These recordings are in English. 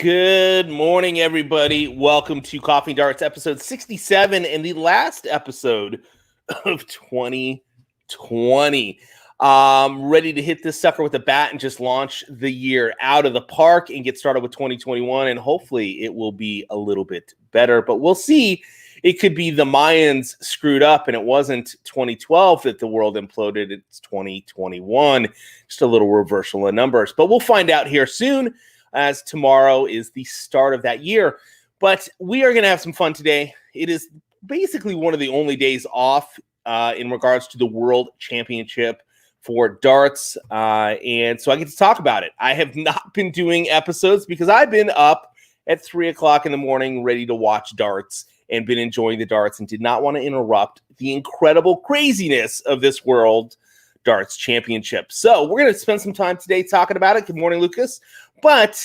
Good morning, everybody. Welcome to Coffee Darts, episode 67, and the last episode of 2020. Ready to hit this sucker with a bat and just launch the year out of the park and get started with 2021, and hopefully it will be a little bit better, but we'll see. It could be the Mayans screwed up, and it wasn't 2012 that the world imploded. It's 2021. Just a little reversal of numbers, but we'll find out here soon, as tomorrow is the start of that year. But we are going to have some fun today. It is basically one of the only days off in regards to the World Championship for darts. And so I get to talk about it. I have not been doing episodes because I've been up at 3 o'clock in the morning ready to watch darts and been enjoying the darts and did not want to interrupt the incredible craziness of this World Darts Championship. So we're going to spend some time today talking about it. Good morning, Lucas. But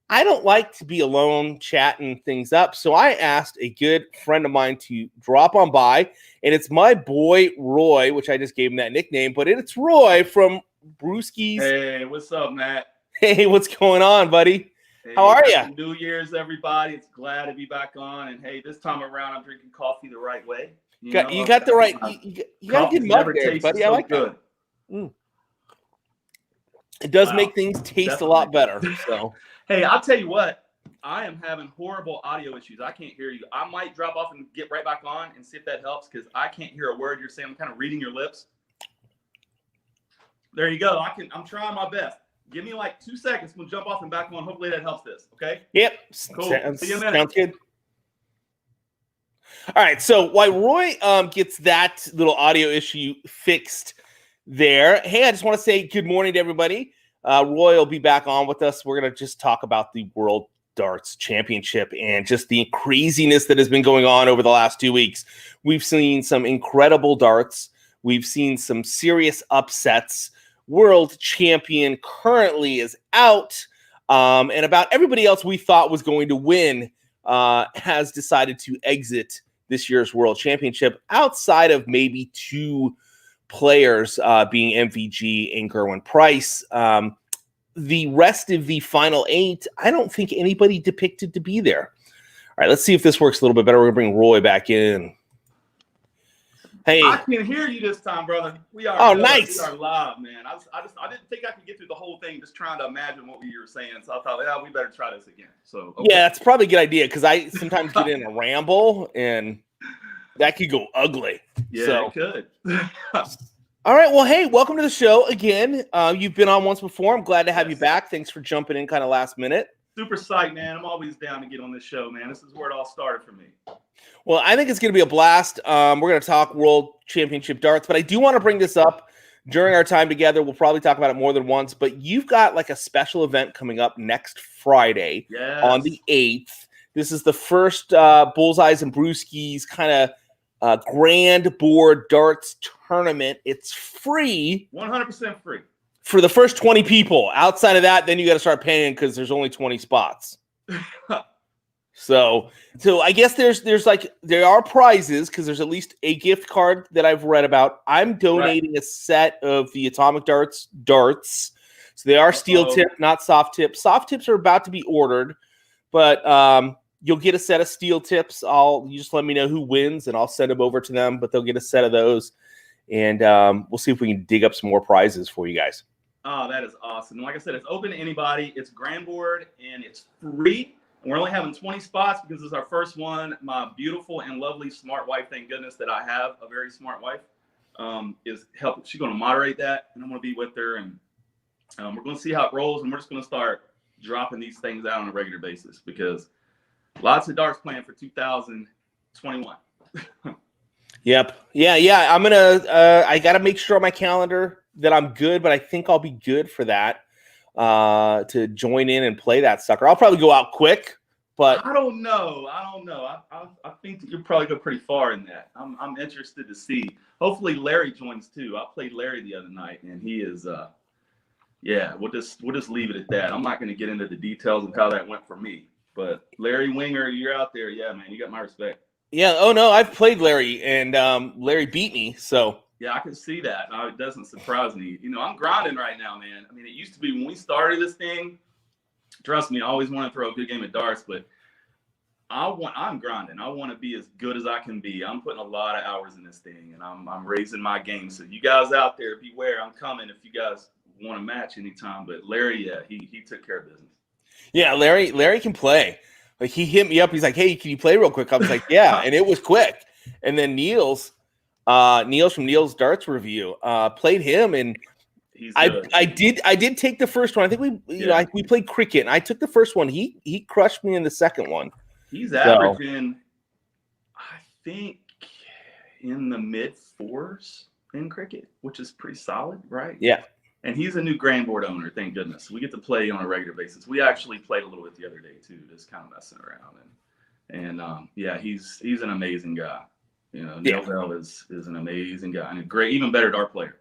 I don't like to be alone chatting things up. So I asked a good friend of mine to drop on by, and it's my boy, Roy, which I just gave him that nickname, but it's Roy from Bruskies. Hey, what's up, Matt? Hey, what's going on, buddy? Hey, how are you? New Year's, everybody. It's glad to be back on. And hey, this time aaround, I'm drinking coffee the right way. You got the right, you got a good mug there, buddy. I like good. That. It does make things taste Definitely. A lot better. So, hey, I'll tell you what, I am having horrible audio issues. I can't hear you. I might drop off and get right back on and see if that helps because I can't hear a word you're saying. I'm kind of reading your lips. There you go. I'm trying my best. Give me like 2 seconds. We'll jump off and back on. Hopefully that helps this. Okay. Yep. Cool. Sounds, See you in a minute. sounds good. All right. So while Roy gets that little audio issue fixed there, hey, I just want to say good morning to everybody. Roy will be back on with us. We're going to just talk about the World Darts Championship and just the craziness that has been going on over the last 2 weeks. We've seen some incredible darts. We've seen some serious upsets. World champion currently is out. And about everybody else we thought was going to win has decided to exit this year's World Championship outside of maybe two players being MVG and Gerwin Price. The rest of the final 8, I don't think anybody depicted to be there. All right, let's see if this works a little bit better. We're going to bring Roy back in. Hey. I can hear you this time, brother. We are. Oh, good. nice. We are live, man. I didn't think I could get through the whole thing just trying to imagine what you were saying. So I thought, yeah, we better try this again. So okay. Yeah, that's probably a good idea because I sometimes get in a ramble and that could go ugly. Yeah, it could. All right. Well, hey, welcome to the show again. You've been on once before. I'm glad to have you back. Thanks for jumping in kind of last minute. Super psyched, man. I'm always down to get on this show, man. This is where it all started for me. Well, I think it's going to be a blast. We're going to talk World Championship darts, but I do want to bring this up during our time together. We'll probably talk about it more than once, but you've got like a special event coming up next Friday on the 8th. This is the first Bullseyes and Bruskies kind of grand board darts tournament. It's free. 100% free. For the first 20 people. Outside of that, then you got to start paying because there's only 20 spots. So I guess there are prizes because there's at least a gift card that I've read about. I'm donating a set of the Atomic Darts. So they are steel tip, not soft tip. Soft tips are about to be ordered, but you'll get a set of steel tips. You just let me know who wins, and I'll send them over to them. But they'll get a set of those, and we'll see if we can dig up some more prizes for you guys. Oh, that is awesome! And like I said, it's open to anybody. It's grand board, and it's free. We're only having 20 spots because it's our first one. My beautiful and lovely smart wife, thank goodness that I have a very smart wife, is helping. She's going to moderate that, and I'm going to be with her, and we're going to see how it rolls. And we're just going to start dropping these things out on a regular basis because lots of darts planned for 2021. Yep. Yeah. I'm gonna. I got to make sure on my calendar that I'm good, but I think I'll be good for that. To join in and play that sucker. I'll probably go out quick, but I don't know. I think that you'll probably go pretty far in that. I'm interested to see. Hopefully Larry joins too. I played Larry the other night, and he is we'll just leave it at that. I'm not going to get into the details of how that went for me, but Larry Winger, you're out there. Yeah, man, you got my respect. Yeah. Oh no, I've played Larry, and Larry beat me. So yeah, I can see that. It doesn't surprise me. I'm grinding right now, man. I mean, it used to be when we started this thing, trust me, I always want to throw a good game of darts, but I'm grinding. I want to be as good as I can be. I'm putting a lot of hours in this thing, and I'm raising my game. So you guys out there, beware. I'm coming if you guys want to match anytime. But Larry, yeah, he took care of business. Yeah, Larry can play. Like, he hit me up. He's like, "Hey, can you play real quick?" I was like, "Yeah," and it was quick. And then Niels from Niels Darts Review, played him, and I did take the first one. I think we played cricket, and I took the first one. He crushed me in the second one. He's averaging, I think, in the mid-4s in cricket, which is pretty solid, right? Yeah. And he's a new Grand Board owner, thank goodness. We get to play on a regular basis. We actually played a little bit the other day too, just kind of messing around. And yeah, he's an amazing guy. You know, Neil Bell is an amazing guy and a great, even better dart player.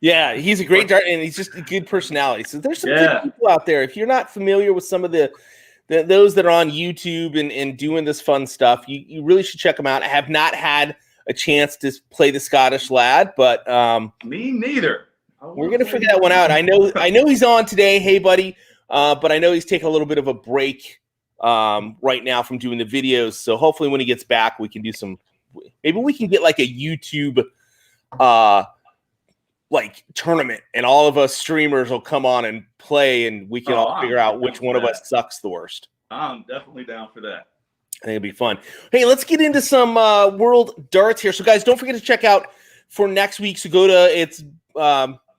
Yeah, he's a great dart, and he's just a good personality. So there's some good people out there. If you're not familiar with some of those that are on YouTube and doing this fun stuff, you really should check them out. I have not had a chance to play the Scottish Lad, but me neither. We're gonna figure that one out. I know he's on today. Hey, buddy, but I know he's taking a little bit of a break right now from doing the videos. So hopefully, when he gets back, we can do some. Maybe we can get like a YouTube like tournament, and all of us streamers will come on and play, and we can all figure out which one of us sucks the worst. I'm definitely down for that. I think it'd be fun. Hey, let's get into some World Darts here. So, guys, don't forget to check out for next week. So go to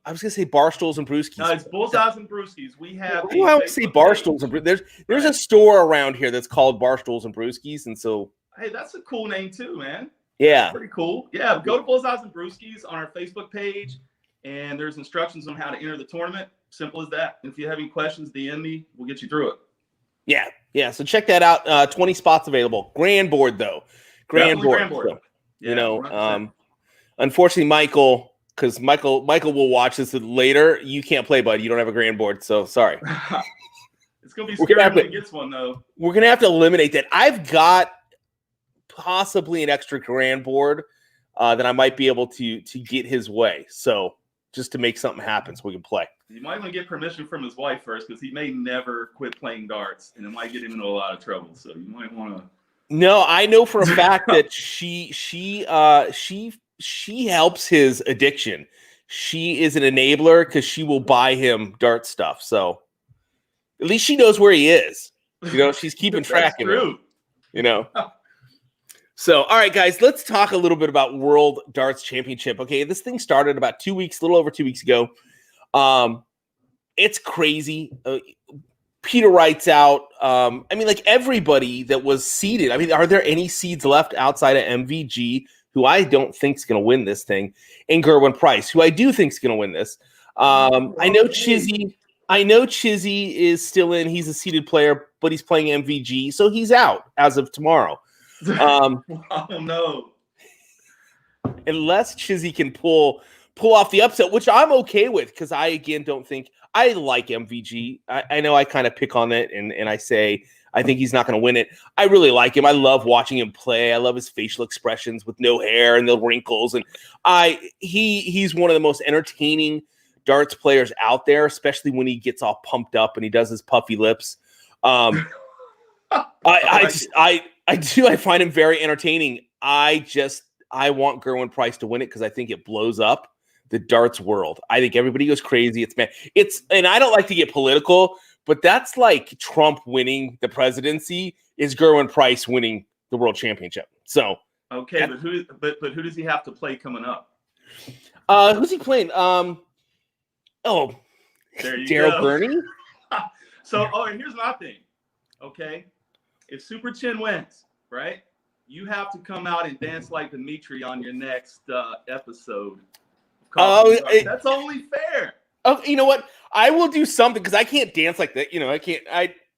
I was gonna say Barstools and Bruskies. No, it's Bullseyes and Bruskies. We have. I would say Barstools and Bruskies. There's a store around here that's called Barstools and Bruskies, and so. Hey, that's a cool name too, man. Yeah. That's pretty cool. Yeah, go to Bullseyes and Bruskies on our Facebook page, and there's instructions on how to enter the tournament. Simple as that. If you have any questions, DM me. We'll get you through it. Yeah. So check that out. 20 spots available. Grand board though. Grand board. So, yeah, unfortunately, Michael. Because Michael will watch this later. You can't play, bud. You don't have a grand board, so sorry. It's gonna be scary when he gets one, though. We're gonna have to eliminate that. I've got possibly an extra grand board that I might be able to get his way. So just to make something happen, so we can play. You might want to get permission from his wife first, because he may never quit playing darts, and it might get him into a lot of trouble. So you might want to. No, I know for a fact that she helps his addiction. She is an enabler because she will buy him dart stuff. So at least she knows where he is. You know, she's keeping track of him. You know. So, all right, guys, let's talk a little bit about World Darts Championship. Okay, this thing started about a little over 2 weeks ago. It's crazy. Peter Wright's out. I mean, like everybody that was seeded. I mean, are there any seeds left outside of MVG? Who I don't think is going to win this thing, and Gerwin Price, who I do think is going to win this. I know Chizzy is still in. He's a seeded player, but he's playing MVG, so he's out as of tomorrow. Oh no! Unless Chizzy can pull off the upset, which I'm okay with, because I again don't think I like MVG. I know I kind of pick on it, and I say I think he's not going to win it. I really like him. I love watching him play. I love his facial expressions with no hair and the wrinkles. And he's one of the most entertaining darts players out there, especially when he gets all pumped up and he does his puffy lips. I find him very entertaining. I want Gerwin Price to win it because I think it blows up the darts world. I think everybody goes crazy. And I don't like to get political, but that's like Trump winning the presidency is Gerwin Price winning the world championship. So okay, but who does he have to play coming up? Who's he playing? Daryl Burney. So here's my thing. Okay, if Super Chin wins, right, you have to come out and dance like Dimitri on your next episode. That's only fair. Oh, you know what? I will do something because I can't dance like that. You know, I can't.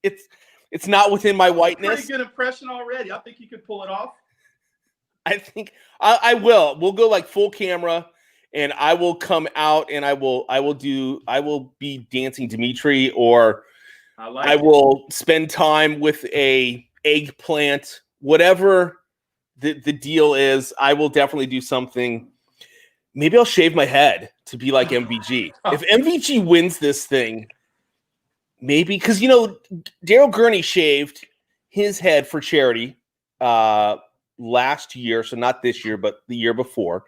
It's not within my whiteness. Pretty good impression already. I think you could pull it off. I think I will. We'll go like full camera, and I will come out and I will be dancing Dimitri, or I will spend time with a eggplant. Whatever the deal is, I will definitely do something. Maybe I'll shave my head to be like MVG. If MVG wins this thing, maybe because Daryl Gurney shaved his head for charity last year, so not this year, but the year before.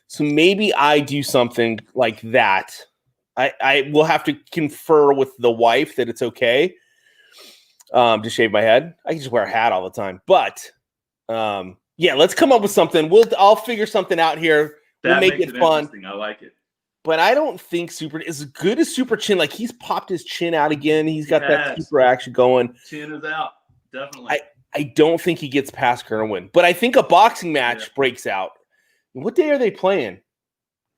So maybe I do something like that. I will have to confer with the wife that it's okay to shave my head. I can just wear a hat all the time, but yeah, let's come up with something. I'll figure something out here. We'll make it fun. I like it. But I don't think Super as good as Super Chin. Like he's popped his chin out again. He's got that super action going. Chin is out, definitely. I don't think he gets past Kerwin, but I think a boxing match breaks out. What day are they playing?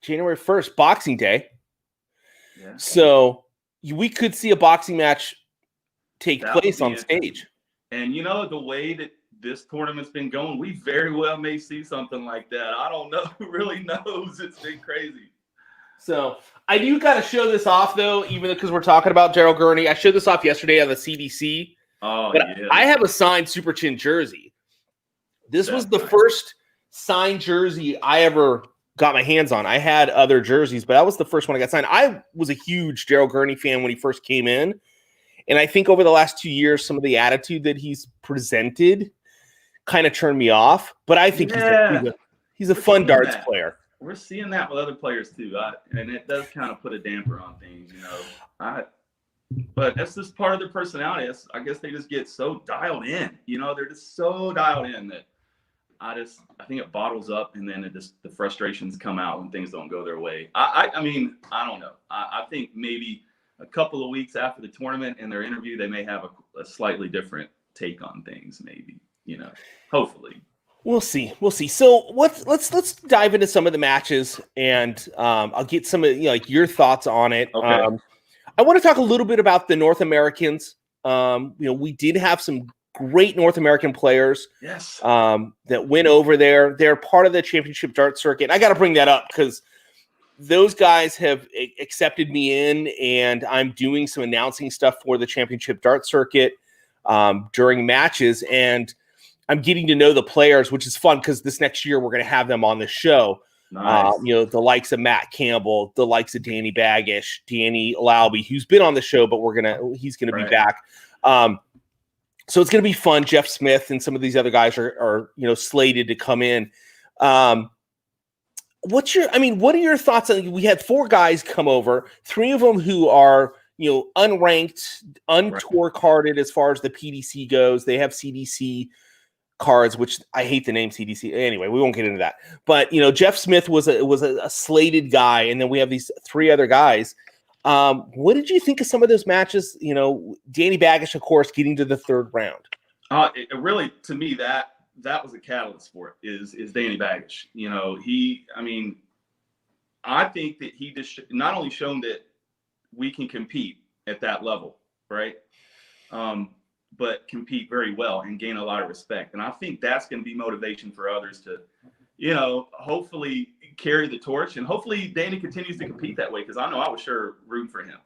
January 1st, Boxing Day. Yeah. So we could see a boxing match take place on stage. And the way that this tournament's been going, we very well may see something like that. I don't know. Who really knows? It's been crazy. So I do got to show this off, though, even because we're talking about Daryl Gurney. I showed this off yesterday on the CDC. Oh, but yeah. I have a signed Super Chin jersey. This was the first signed jersey I ever got my hands on. I had other jerseys, but that was the first one I got signed. I was a huge Daryl Gurney fan when he first came in. And I think over the last 2 years, some of the attitude that he's presented kind of turned me off. But I think he's a fun darts player. We're seeing that with other players too, and it does kind of put a damper on things, But that's just part of their personality. I guess they just get so dialed in, They're just so dialed in that I think it bottles up, and then the frustrations come out when things don't go their way. I mean, I don't know. I think maybe a couple of weeks after the tournament in their interview, they may have a slightly different take on things. Maybe, hopefully. We'll see. So let's dive into some of the matches, and I'll get some of your thoughts on it. Okay. I want to talk a little bit about the North Americans. We did have some great North American players. Yes. That went over there. They're part of the championship dart circuit. I got to bring that up because those guys have accepted me in, and I'm doing some announcing stuff for the championship dart circuit during matches, and I'm getting to know the players, which is fun because this next year we're going to have them on the show. Nice. The likes of Matt Campbell, the likes of Danny Baggish, Danny Lauby, who's been on the show, but he's gonna be back. So it's gonna be fun. Jeff Smith and some of these other guys are slated to come in. What are your thoughts on? We had 4 guys come over, 3 of them who are unranked, untour carded as far as the PDC goes. They have CDC cards, which I hate the name CDC. Anyway, we won't get into that. But Jeff Smith was a slated guy, and then we have these 3 other guys. What did you think of some of those matches? Danny Baggish, of course, getting to the 3rd round. It really, to me, that was a catalyst for it. Is Danny Baggish? I think that he just not only shown that we can compete at that level, right? But compete very well and gain a lot of respect. And I think that's going to be motivation for others to, hopefully carry the torch. And hopefully Danny continues to compete that way, because I know I was sure rooting for him,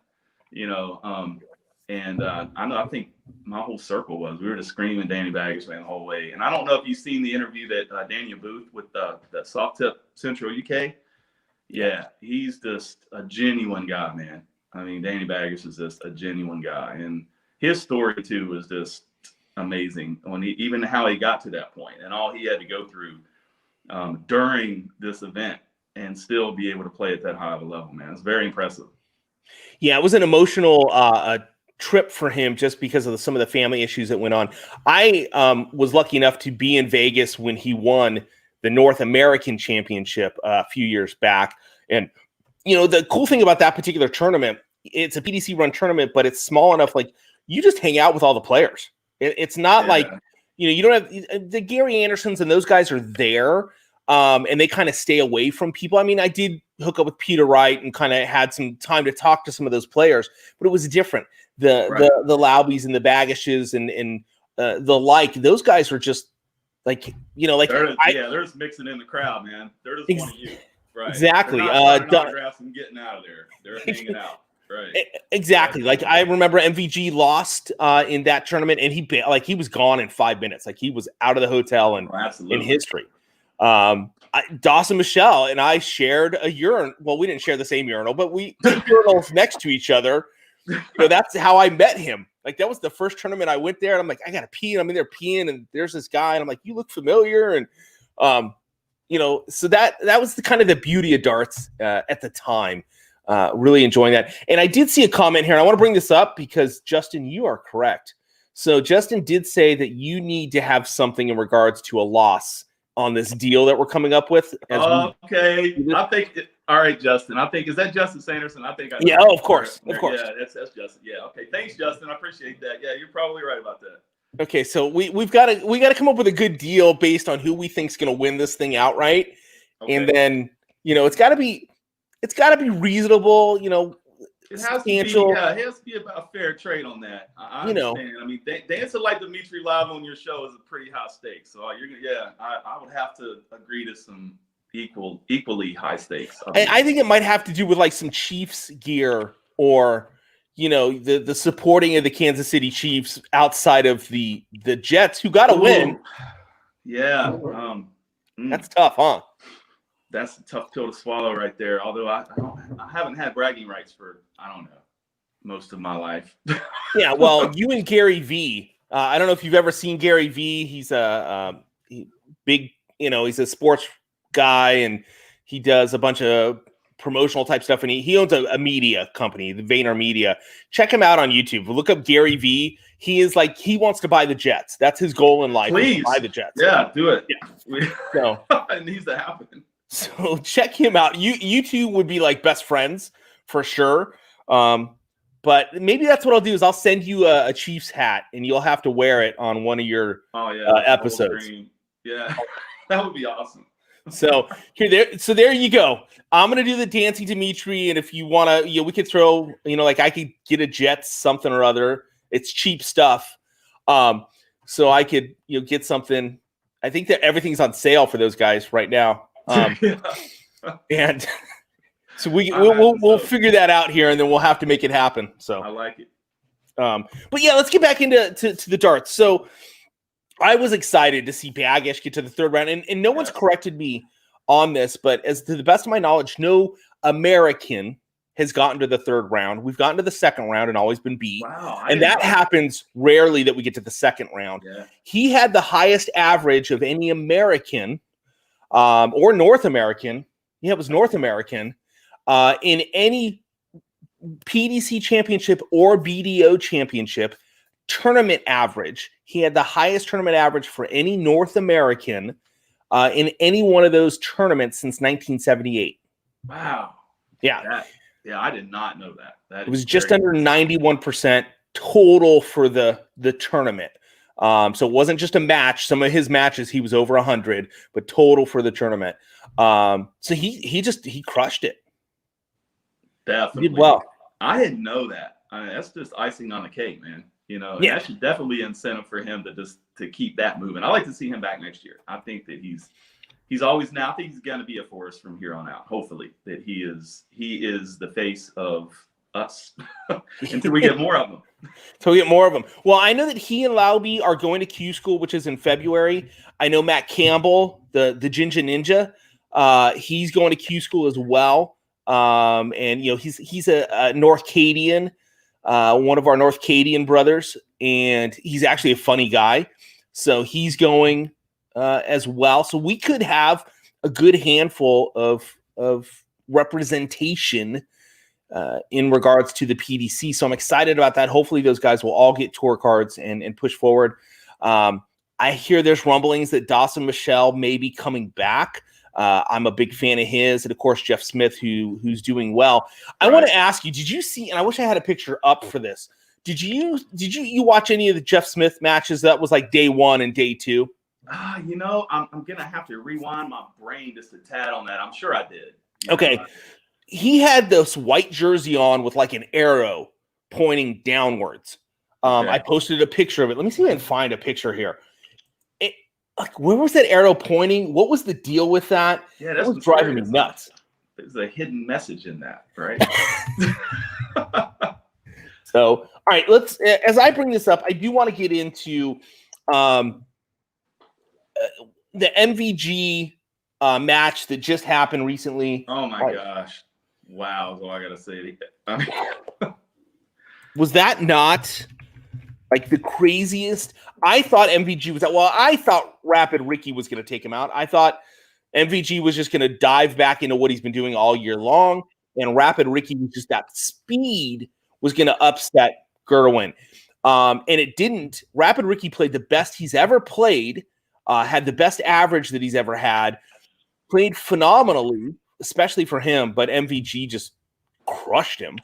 I think my whole circle we were just screaming Danny Baggish the whole way. And I don't know if you've seen the interview that Daniel Booth with the Soft Tip Central UK. Yeah, he's just a genuine guy, man. Danny Baggish is just a genuine guy. And his story too was just amazing even how he got to that point and all he had to go through during this event and still be able to play at that high of a level, man. It's very impressive. Yeah, it was an emotional trip for him just because of some of the family issues that went on. I was lucky enough to be in Vegas when he won the North American Championship a few years back. And, the cool thing about that particular tournament, it's a PDC run tournament, but it's small enough. Like, you just hang out with all the players. It's not like, you don't have the Gary Andersons and those guys are there. And they kind of stay away from people. I did hook up with Peter Wright and kind of had some time to talk to some of those players, but it was different. The Laubys and the Baggishes and the like, those guys were just like, they're just mixing in the crowd, man. They're just one of you. Right. Exactly. Autographs and getting out of there. They're hanging out. Right. Exactly. Like, I remember MVG lost in that tournament, and he was gone in 5 minutes. Like, he was out of the hotel and in history. Dawson Michelle and I shared a urinal. Well, we didn't share the same urinal, but we took urinals next to each other that's how I met him. Like, that was the first tournament I went there, and I'm like, I gotta pee, and I'm in there peeing, and there's this guy, and I'm like, you look familiar, and so that was the kind of the beauty of darts at the time. Really enjoying that. And I did see a comment here, and I want to bring this up because, Justin, you are correct. So Justin did say that you need to have something in regards to a loss on this deal that we're coming up with. Okay. I think, all right, Justin. I think, is that Justin Sanderson? I think. Yeah, of course. Of course. Yeah, that's Justin. Yeah, okay. Thanks, Justin. I appreciate that. Yeah, you're probably right about that. Okay, so we've got to come up with a good deal based on who we think's going to win this thing outright. Okay. And then, it's got to be reasonable, it has substantial. It has to be about a fair trade on that. I understand. I mean, dancing like Dimitri live on your show is a pretty high stake. So I would have to agree to some equally high stakes. I think it might have to do with like some Chiefs gear or the supporting of the Kansas City Chiefs outside of the Jets, who got to win. Yeah, that's tough, huh? That's a tough pill to swallow right there. Although I haven't had bragging rights for, I don't know, most of my life. Yeah, well, you and Gary V. I don't know if you've ever seen Gary V. He's a big, he's a sports guy, and he does a bunch of promotional type stuff, and he owns a media company, the Vayner Media. Check him out on YouTube. Look up Gary V. He is like, he wants to buy the Jets. That's his goal in life. Please buy the Jets. Yeah, do it. Yeah. So it needs to happen. So check him out. You two would be like best friends for sure. But maybe that's what I'll do is I'll send you a Chiefs hat, and you'll have to wear it on one of your episodes. Yeah, that would be awesome. So there you go. I'm gonna do the dancing Dimitri, and if you wanna, we could throw, like I could get a Jets something or other. It's cheap stuff. So I could get something. I think that everything's on sale for those guys right now. And so we'll figure that out here, and then we'll have to make it happen. So I like it. But yeah, let's get back into the darts. So I was excited to see Bagish get to the third round, and no one's corrected me on this, but as to the best of my knowledge, no American has gotten to the third round. We've gotten to the second round and always been beat. Wow, and that happens rarely that we get to the second round. Yeah. He had the highest average of any American. Or North American. Yeah, it was North American in any PDC championship or BDO championship tournament average. He had the highest tournament average for any North American in any one of those tournaments since 1978. Wow. Yeah. I did not know that. It was just under 91% total for the tournament. So it wasn't just a match. Some of his matches, he was over 100, but total for the tournament. So he crushed it. Definitely. He did well. I didn't know that. I mean, that's just icing on the cake, man. That should definitely be an incentive for him to keep that moving. I like to see him back next year. I think that he's always now. I think he's going to be a force from here on out. Hopefully that he is the face of us until we get more of them. So we get more of them. Well, I know that he and Lauby are going to Q School, which is in February. I know Matt Campbell, the Jinja Ninja, he's going to Q School as well. And he's a North Cadian, one of our North Cadian brothers, and he's actually a funny guy. So he's going as well. So we could have a good handful of representation in regards to the PDC. So I'm excited about that. Hopefully those guys will all get tour cards and push forward. I hear there's rumblings that Dawson Michelle may be coming back. I'm a big fan of his, and of course Jeff Smith, who's doing well. I want to ask you, did you see, and I wish I had a picture up for this, did you watch any of the Jeff Smith matches? That was like day one and day two. I'm gonna have to rewind my brain just a tad on that. I'm sure I did. Okay. He had this white jersey on with like an arrow pointing downwards. I posted a picture of it. Let me see if I can find a picture here. Where was that arrow pointing? What was the deal with that? Yeah, that was driving me nuts. There's a hidden message in that, right? So, all right, as I bring this up, I do want to get into the MVG match that just happened recently. Oh my gosh. Wow, is all I gotta say. Was that not like the craziest? I thought MVG was I thought Rapid Ricky was going to take him out. I thought MVG was just going to dive back into what he's been doing all year long, and Rapid Ricky was just that speed was going to upset Gerwin. And it didn't. Rapid Ricky played the best he's ever played, had the best average that he's ever had, played phenomenally, especially for him, but MVG just crushed him.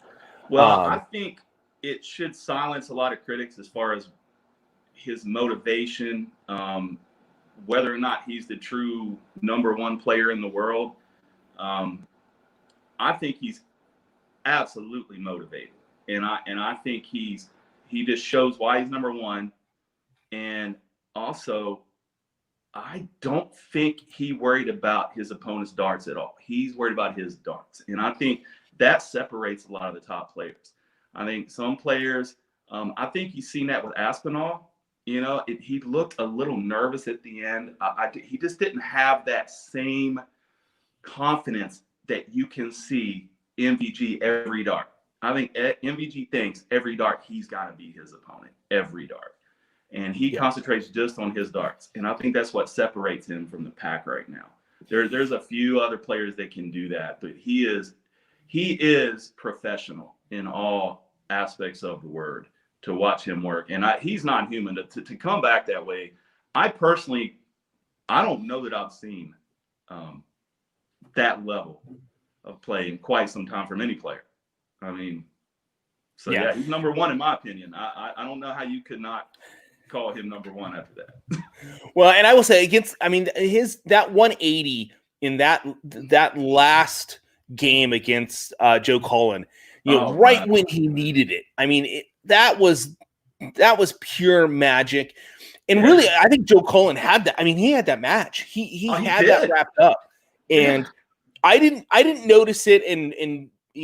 Well, I think it should silence a lot of critics as far as his motivation, whether or not he's the true number one player in the world. I think he's absolutely motivated, and I think he just shows why he's number one. And also, I don't think he worried about his opponent's darts at all. He's worried about his darts, and I think that separates a lot of the top players. I think some players, I think you've seen that with Aspinall. You know, he looked a little nervous at the end. He just didn't have that same confidence that you can see MVG every dart. I think MVG thinks every dart he's got to be his opponent, every dart. And he concentrates just on his darts. And I think that's what separates him from the pack right now. There's a few other players that can do that, but he is professional in all aspects of the word. To watch him work, and he's not human to come back that way. I don't know that I've seen that level of play in quite some time from any player. I mean, so yeah, he's number one in my opinion. I don't know how you could not call him number one after that. Well, and I will say that 180 in that last game against Joe Cullen, right when he needed it. I mean, that was pure magic. And really, I think Joe Cullen had that. I mean, he had that match. He had that wrapped up. And I didn't notice it. And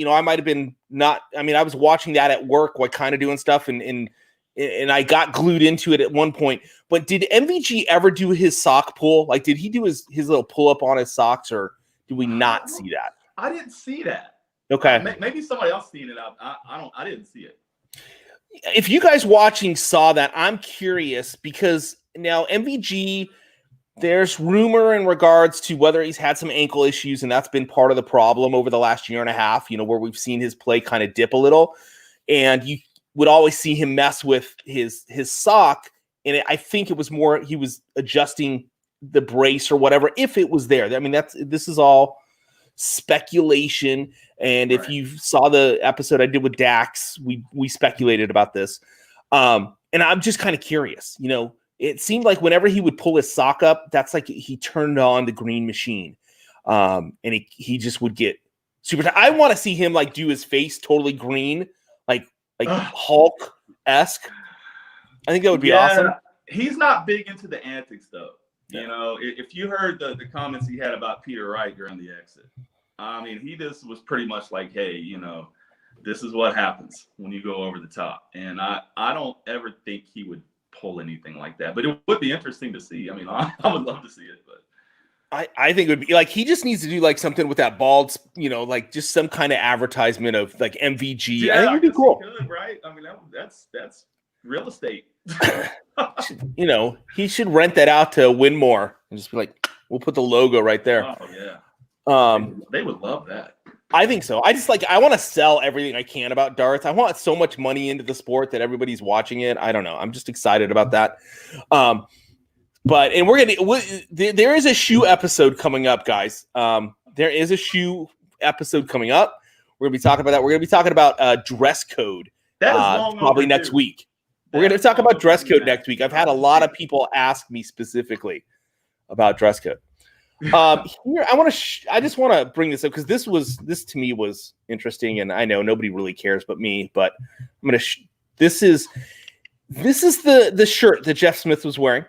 I might have been not. I mean, I was watching that at work, kind of doing stuff, and I got glued into it at one point. But did MVG ever do his sock pull? Like, did he do his little pull up on his socks, or did we not see that? I didn't see that. Okay, maybe somebody else seen it. I didn't see it. If you guys watching saw that, I'm curious because now MVG, there's rumor in regards to whether he's had some ankle issues, and that's been part of the problem over the last year and a half, where we've seen his play kind of dip a little. And you would always see him mess with his sock. And I think it was more he was adjusting the brace or whatever, if it was there. I mean, this is all speculation. And if you saw the episode I did with Dax, we speculated about this. And I'm just kind of curious, it seemed like whenever he would pull his sock up, that's like he turned on the green machine. And he just would get super. I want to see him like do his face totally green, like Hulk-esque. I think that would be awesome. He's not big into the antics though. If you heard the comments he had about Peter Wright during the exit, I mean, he just was pretty much like, hey, this is what happens when you go over the top. And I don't ever think he would pull anything like that, but it would be interesting to see. I mean, I would love to see it, but I think it would be like he just needs to do like something with that bald, like just some kind of advertisement of like MVG. Yeah, I think it'd be cool. Could, right? I mean, that's real estate. He should rent that out to Winmore and just be like, we'll put the logo right there. Oh yeah. They would love that. I think so. I want to sell everything I can about darts. I want so much money into the sport that everybody's watching it. I don't know. I'm just excited about that. There is a shoe episode coming up, guys. There is a shoe episode coming up. We're gonna be talking about that. We're gonna be talking about dress code. That is probably next week. We're gonna talk about dress code next week. I've had a lot of people ask me specifically about dress code. Here, I just want to bring this up because this to me was interesting, and I know nobody really cares but me. But I'm gonna. This is the shirt that Jeff Smith was wearing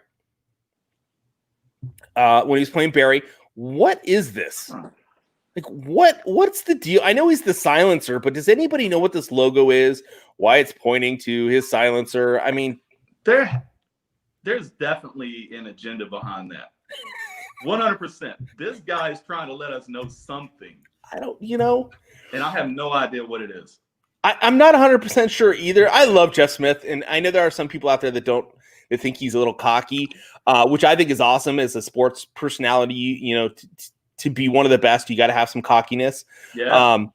when he was playing Barry. What is this? Like what's the deal? I know he's the silencer, but does anybody know what this logo is? Why it's pointing to his silencer? I mean, there's definitely an agenda behind that. 100%. This guy is trying to let us know something. I don't, And I have no idea what it is. I'm not 100% sure either. I love Jeff Smith, and I know there are some people out there that think he's a little cocky, which I think is awesome as a sports personality. You know, to be one of the best, you got to have some cockiness. Yeah.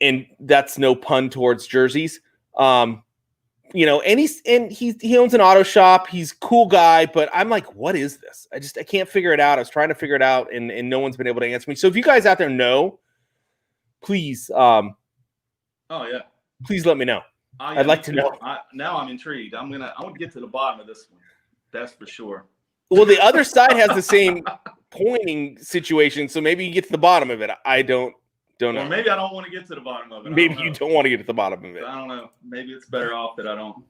And that's no pun towards jerseys. You know, and he owns an auto shop. He's a cool guy, but I'm like, what is this? I can't figure it out. I was trying to figure it out, and no one's been able to answer me. So if you guys out there know, please, Oh yeah, please let me know. Yeah, I'd like to know. Now I'm intrigued. I want to get to the bottom of this one. That's for sure. Well, the other side has the same pointing situation, so maybe you get to the bottom of it. I don't know. Or maybe I don't want to get to the bottom of it. Maybe you don't want to get to the bottom of it. I don't know. Maybe it's better off that I don't.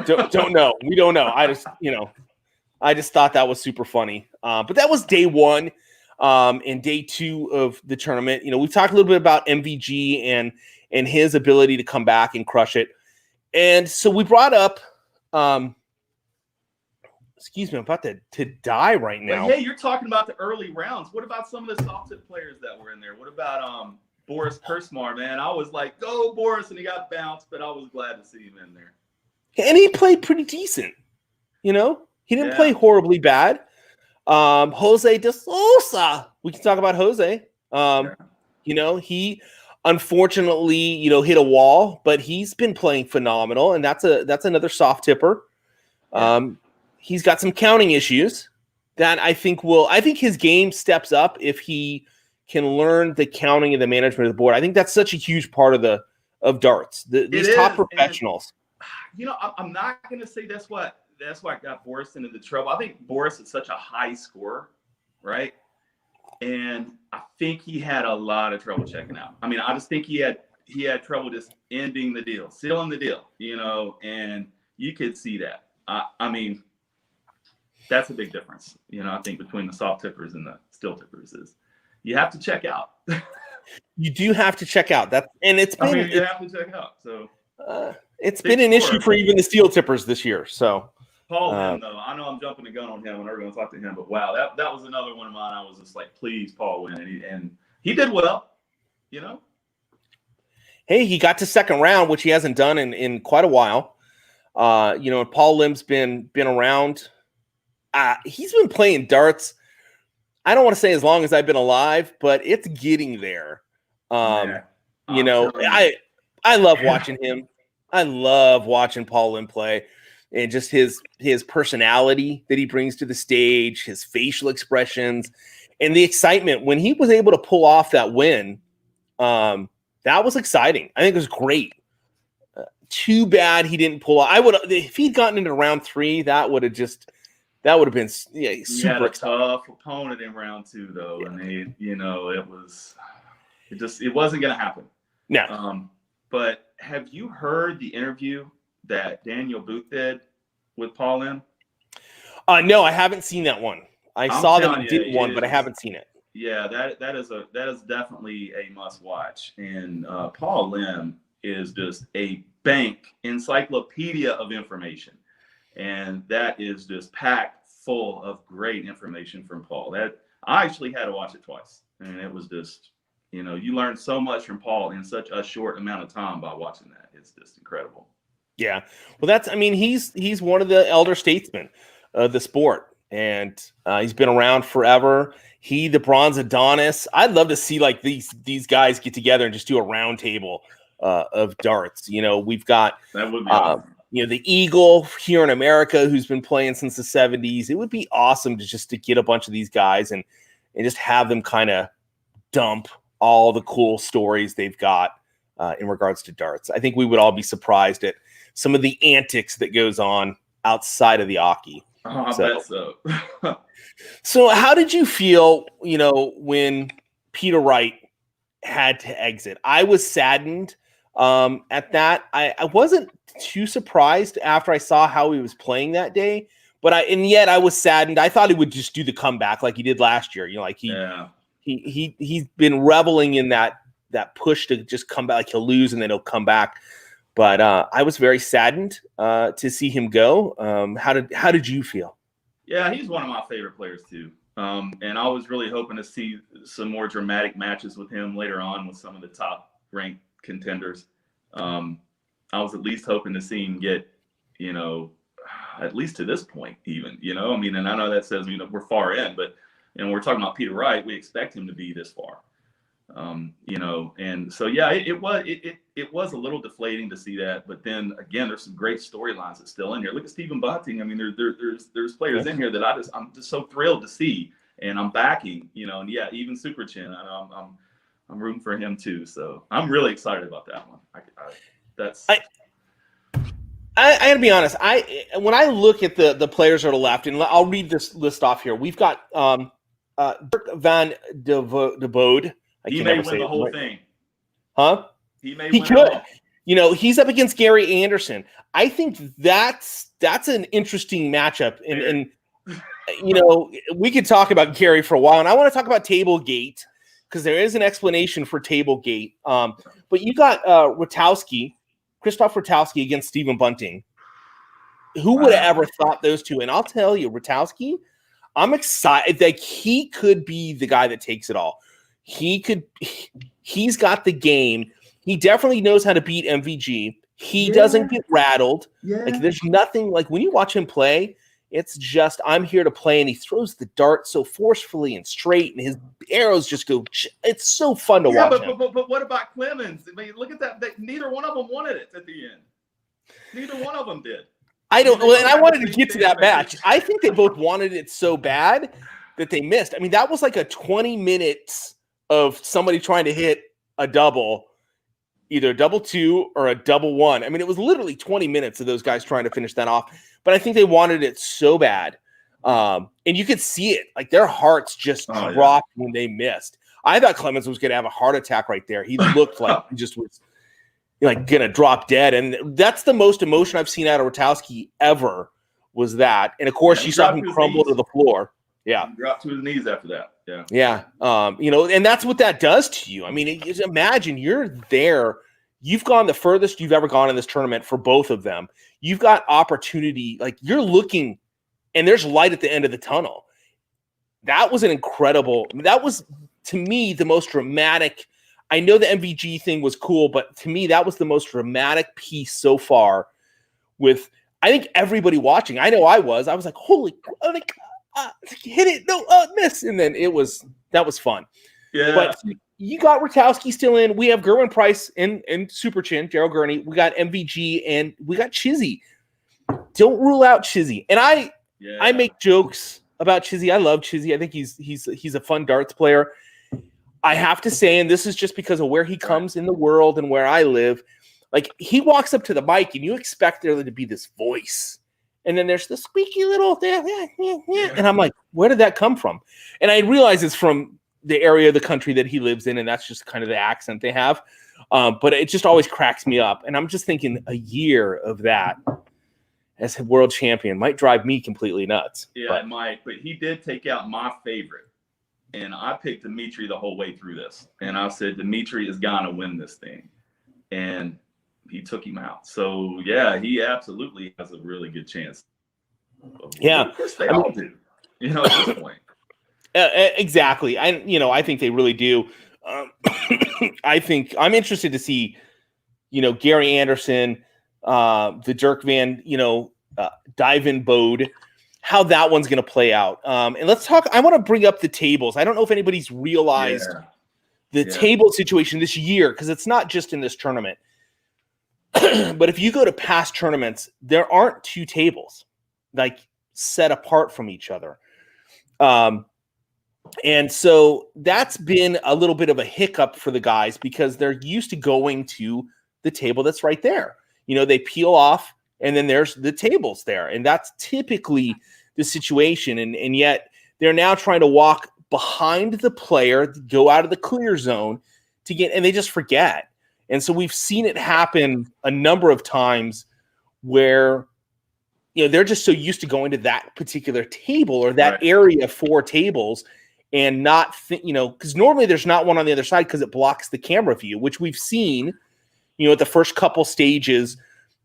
don't know. We don't know. I just thought that was super funny. But that was day one. And day two of the tournament. You know, we've talked a little bit about MVG and his ability to come back and crush it. And so we brought up excuse me, I'm about to die right now. But hey, you're talking about the early rounds. What about some of the soft tip players that were in there? What about Boris Kursmar, man? I was like, go Boris, and he got bounced, but I was glad to see him in there. And he played pretty decent. You know, he didn't play horribly bad. Jose de Sosa. We can talk about Jose. You know, he unfortunately, you know, hit a wall, but he's been playing phenomenal, and that's another soft tipper. He's got some counting issues that I think his game steps up if he can learn the counting and the management of the board. I think that's such a huge part of darts. These top professionals. And, you know, I'm not going to say that's why I got Boris into the trouble. I think Boris is such a high scorer, right? And I think he had a lot of trouble checking out. I mean, I just think he had trouble just ending the deal, sealing the deal, you know, and you could see that. I mean, that's a big difference, you know, I think between the soft tippers and the steel tippers is you have to check out. You do have to check out that. And you have to check out. So it's been an issue for even the steel tippers this year. So Paul Lim, though, I know I'm jumping the gun on him and we're going to talk to him, but wow, that was another one of mine. I was just like, please, Paul win. And he did well, you know. Hey, he got to second round, which he hasn't done in quite a while. You know, Paul Lim's been around. He's been playing darts. I don't want to say as long as I've been alive, but it's getting there. You know, I love watching him. I love watching Paul Lim play, and just his personality that he brings to the stage, his facial expressions, and the excitement when he was able to pull off that win. That was exciting. I think it was great. Too bad he didn't pull off. If he'd gotten into round 3, that would have been super. He had a tough opponent in round 2, though, and it wasn't going to happen. No. But have you heard the interview that Daniel Booth did with Paul Lim? No, I haven't seen that one. I saw that he did one, but I haven't seen it. Yeah, that is definitely a must watch. And Paul Lim is just a encyclopedia of information. And that is just packed full of great information from Paul. That I actually had to watch it twice. And it was just, you know, you learn so much from Paul in such a short amount of time by watching that. It's just incredible. Yeah. Well, he's one of the elder statesmen of the sport. And he's been around forever. The Bronze Adonis. I'd love to see like these guys get together and just do a round table of darts. You know, we've got that would be awesome. You know, the Eagle here in America, who's been playing since the 70s. It would be awesome to get a bunch of these guys and just have them kind of dump all the cool stories they've got in regards to darts. I think we would all be surprised at some of the antics that goes on outside of the hockey. Oh, I bet so. So how did you feel, you know, when Peter Wright had to exit? I was saddened at that. I wasn't too surprised after I saw how he was playing that day, and yet I was saddened. I thought he would just do the comeback like he did last year. You know, like he's been reveling in that push to just come back. Like he'll lose and then he'll come back. But I was very saddened to see him go. How did you feel? Yeah, he's one of my favorite players too. And I was really hoping to see some more dramatic matches with him later on with some of the top ranked contenders. I was at least hoping to see him get, at least to this point, even, I mean, and I know that says, we're far in, but, we're talking about Peter Wright. We expect him to be this far, and so, yeah, it was a little deflating to see that. But then again, there's some great storylines that's still in here. Look at Stephen Bunting. I mean, there's players in here that I'm just so thrilled to see, and I'm backing, and yeah, even Super Chin. I'm rooting for him too. So I'm really excited about that one. I gotta be honest. When I look at the players that are left, and I'll read this list off here. We've got Dirk Van Dyvenbode. He may win the whole thing. Huh? He could. He's up against Gary Anderson. I think that's an interesting matchup. And we could talk about Gary for a while, and I want to talk about Tablegate because there is an explanation for Tablegate. But you got Krzysztof Rutowski against Stephen Bunting. Who would have ever thought those two? And I'll tell you, Rutowski, I'm excited that he could be the guy that takes it all. He's got the game. He definitely knows how to beat MVG. He doesn't get rattled. Yeah. Like there's nothing like when you watch him play, it's just I'm here to play, and he throws the dart so forcefully and straight, and his arrows just go. It's so fun to watch. But what about Clemens? I mean, look at that. Neither one of them wanted it at the end. Neither one of them did. I don't know, and I wanted to get to that match. I think they both wanted it so bad that they missed. I mean, that was like a 20 minutes of somebody trying to hit a double, either a double two or a double one. I mean, it was literally 20 minutes of those guys trying to finish that off. But I think they wanted it so bad. And you could see it. Like, their hearts just dropped when they missed. I thought Clemens was going to have a heart attack right there. He looked like he just was going to drop dead. And that's the most emotion I've seen out of Rutowski ever was that. And, of course, you saw him crumble to the floor. Yeah. He dropped to his knees after that. Yeah. Yeah. And that's what that does to you. I mean, just imagine you're there. You've gone the furthest you've ever gone in this tournament for both of them. You've got opportunity. Like, you're looking, and there's light at the end of the tunnel. That was that was, to me, the most dramatic. I know the MVG thing was cool, but to me, that was the most dramatic piece so far with, I think, everybody watching. I know I was like, holy, like, hit it, no, miss. And then that was fun. Yeah. But you got Rutowski still in. We have Gerwin Price and Super Chin, Daryl Gurney. We got MVG and we got Chizzy. Don't rule out Chizzy. And I make jokes about Chizzy. I love Chizzy. I think he's a fun darts player. I have to say, and this is just because of where he comes in the world and where I live, like, he walks up to the mic and you expect there to be this voice. And then there's the squeaky little, and I'm like, where did that come from? And I realize it's from the area of the country that he lives in, and that's just kind of the accent they have. But it just always cracks me up. And I'm just thinking a year of that as a world champion might drive me completely nuts. Yeah, it might. But he did take out my favorite. And I picked Dimitri the whole way through this. And I said, Dimitri is going to win this thing. And he took him out. So, yeah, he absolutely has a really good chance. Yeah. Of course they all do, at this point. Exactly. I think they really do. I think I'm interested to see, Gary Anderson, the Dirk Van, Dyvenbode, how that one's going to play out. And let's talk. I want to bring up the tables. I don't know if anybody's realized the table situation this year, because it's not just in this tournament. But if you go to past tournaments, there aren't two tables like set apart from each other. And so that's been a little bit of a hiccup for the guys because they're used to going to the table that's right there. They peel off and then there's the tables there. And that's typically the situation. And yet they're now trying to walk behind the player, go out of the clear zone to get, and they just forget. And so we've seen it happen a number of times where, they're just so used to going to that particular table or that area for tables and not, because normally there's not one on the other side because it blocks the camera view, which we've seen, at the first couple stages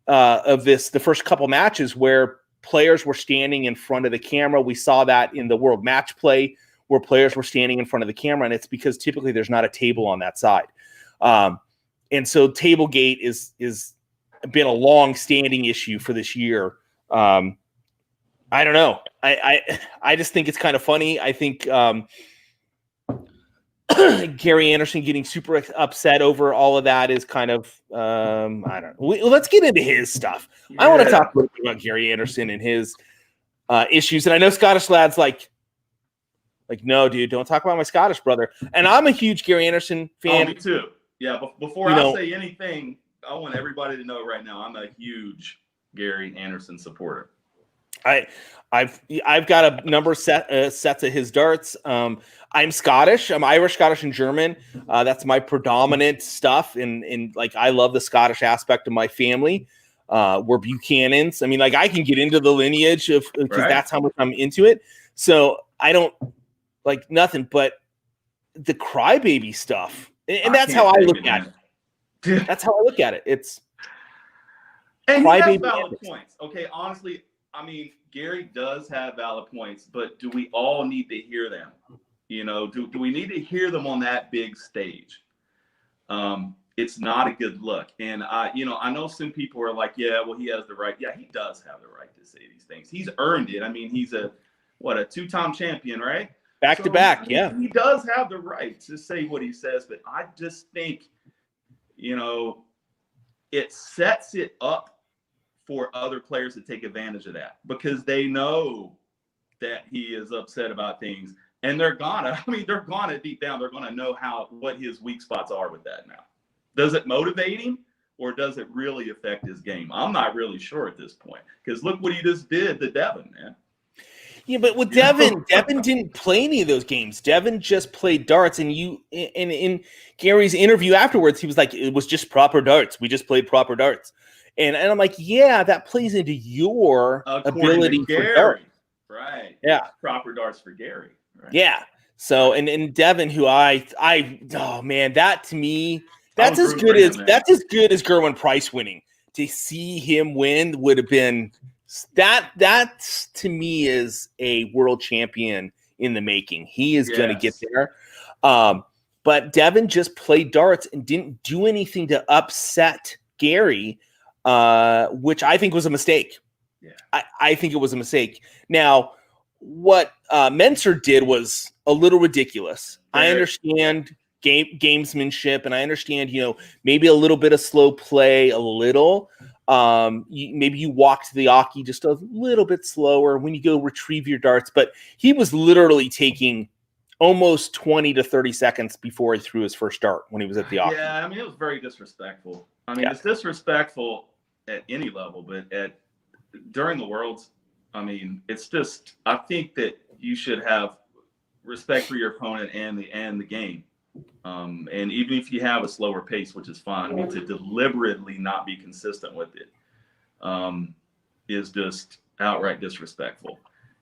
of this, the first couple matches where players were standing in front of the camera. We saw that in the World Match Play where players were standing in front of the camera, and it's because typically there's not a table on that side. And so Tablegate is been a long-standing issue for this year. I don't know. I just think it's kind of funny. I think Gary Anderson getting super upset over all of that is kind of I don't know. Let's get into his stuff. Yeah. I want to talk a little bit about Gary Anderson and his issues. And I know Scottish Lad's like, no, dude, don't talk about my Scottish brother. And I'm a huge Gary Anderson fan. Oh, me too. Yeah, before I say anything, I want everybody to know right now I'm a huge Gary Anderson supporter. I've got a number of sets of his darts. I'm Scottish. I'm Irish, Scottish, and German. That's my predominant stuff. And like I love the Scottish aspect of my family. We're Buchanans. I mean, like I can get into the lineage of because that's how much I'm into it. So I don't like nothing but the crybaby stuff. And that's how I look at it. That's how I look at it. It's and he has valid points. Okay, honestly, I mean, Gary does have valid points, but do we all need to hear them? You know, do we need to hear them on that big stage? It's not a good look. And I know some people are like, yeah, well, he has the right. Yeah, he does have the right to say these things. He's earned it. I mean, he's a two-time champion, right? Back to back, yeah. He does have the right to say what he says, but I just think, it sets it up for other players to take advantage of that because they know that he is upset about things, and they're gonna deep down, they're gonna know what his weak spots are with that now. Does it motivate him or does it really affect his game? I'm not really sure at this point because look what he just did to Devin, man. Yeah, but with Devin didn't play any of those games. Devin just played darts, and in Gary's interview afterwards, he was like, "It was just proper darts. We just played proper darts." And I'm like, "Yeah, that plays into your ability for darts, right? Yeah, proper darts for Gary, right? Yeah. So and Devin, who oh man, that to me, that's as good as Gerwin Price winning. To see him win would have been. That to me is a world champion in the making. He is going to get there. But Devin just played darts and didn't do anything to upset Gary, which I think was a mistake. Yeah. I think it was a mistake. Now, what Menser did was a little ridiculous. I understand gamesmanship, and I understand, maybe a little bit of slow play, a little. Maybe you walk to the Aki just a little bit slower when you go retrieve your darts, but he was literally taking almost 20 to 30 seconds before he threw his first dart when he was at the Aki. Yeah, I mean, it was very disrespectful. I mean, It's disrespectful at any level, but during the Worlds, I mean, it's just, I think that you should have respect for your opponent and the game. And even if you have a slower pace, which is fine, I mean, to deliberately not be consistent with it is just outright disrespectful.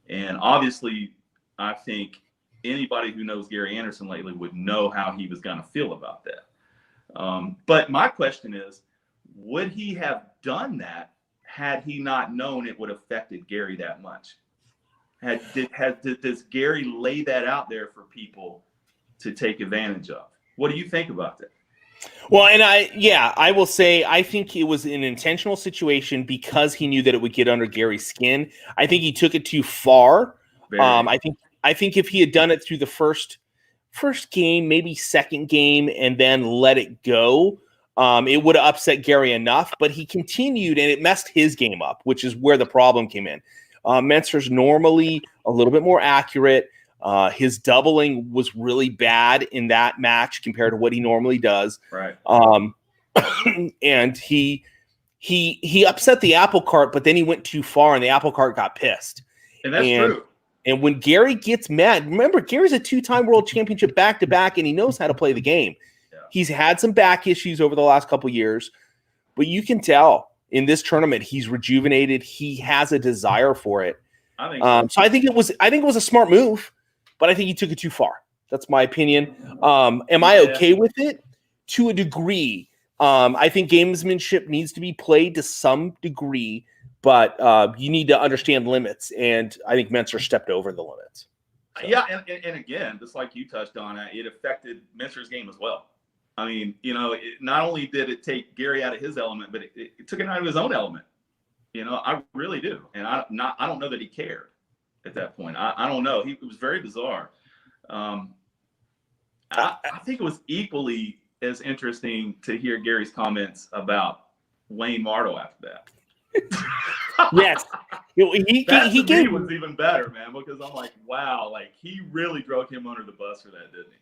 And obviously, I think anybody who knows Gary Anderson lately would know how he was going to feel about that. But my question is, would he have done that had he not known it would have affected Gary that much? Does Gary lay that out there for people to take advantage of? What do you think about that? Well, and I will say I think it was an intentional situation because he knew that it would get under Gary's skin. I think he took it too far. I think if he had done it through the first game, maybe second game, and then let it go, it would have upset Gary enough. But he continued, and it messed his game up, which is where the problem came in. Menser's normally a little bit more accurate. His doubling was really bad in that match compared to what he normally does. Right. And he upset the apple cart, but then he went too far and the apple cart got pissed. And that's true. And when Gary gets mad, remember, Gary's a 2-time world championship back-to-back, and he knows how to play the game. Yeah. He's had some back issues over the last couple of years, but you can tell in this tournament, he's rejuvenated. He has a desire for it. I think so I think it was a smart move. But I think he took it too far. That's my opinion. Am I okay with it? To a degree. I think gamesmanship needs to be played to some degree, but you need to understand limits. And I think Menser stepped over the limits. So. Yeah, and again, just like you touched on, it affected Menser's game as well. I mean, not only did it take Gary out of his element, but it took him out of his own element. I really do. And I don't know that he cared at that point. I don't know. It was very bizarre. I think it was equally as interesting to hear Gary's comments about Wayne Martel after that. Yes. He gave was even better, man, because I'm like, wow, like he really drove him under the bus for that, didn't he?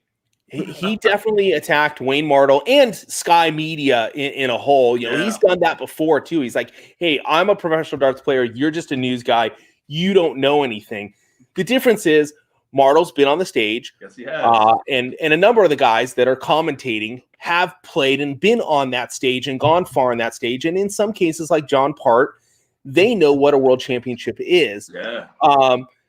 He definitely attacked Wayne Martel and Sky Media in a whole. He's done that before too. He's like, hey, I'm a professional darts player. You're just a news guy. You don't know anything. The difference is Martel's been on the stage. Yes, he has. And a number of the guys that are commentating have played and been on that stage and gone far on that stage. And in some cases, like John Part, they know what a world championship is. Yeah.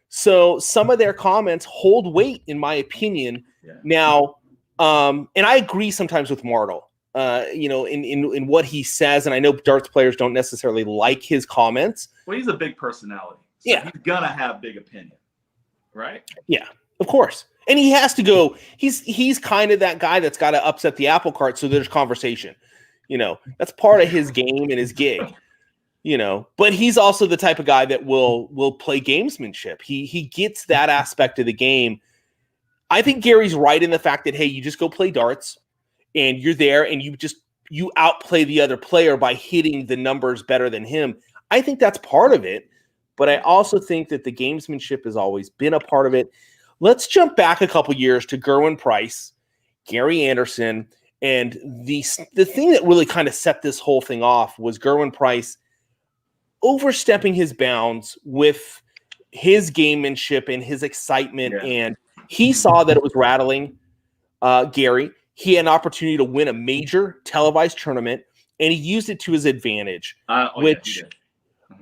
So some of their comments hold weight, in my opinion. Yeah. Now, and I agree sometimes with Martel, in what he says. And I know darts players don't necessarily like his comments. Well, he's a big personality. So yeah. He's going to have big opinion, right? Yeah, of course. And he has to go. He's kind of that guy that's got to upset the apple cart so there's conversation. That's part of his game and his gig. But he's also the type of guy that will play gamesmanship. He gets that aspect of the game. I think Gary's right in the fact that, hey, you just go play darts and you're there and you outplay the other player by hitting the numbers better than him. I think that's part of it. But I also think that the gamesmanship has always been a part of it. Let's jump back a couple years to Gerwyn Price, Gary Anderson, and the thing that really kind of set this whole thing off was Gerwyn Price overstepping his bounds with his gamemanship and his excitement. Yeah. And he saw that it was rattling Gary. He had an opportunity to win a major televised tournament, and he used it to his advantage.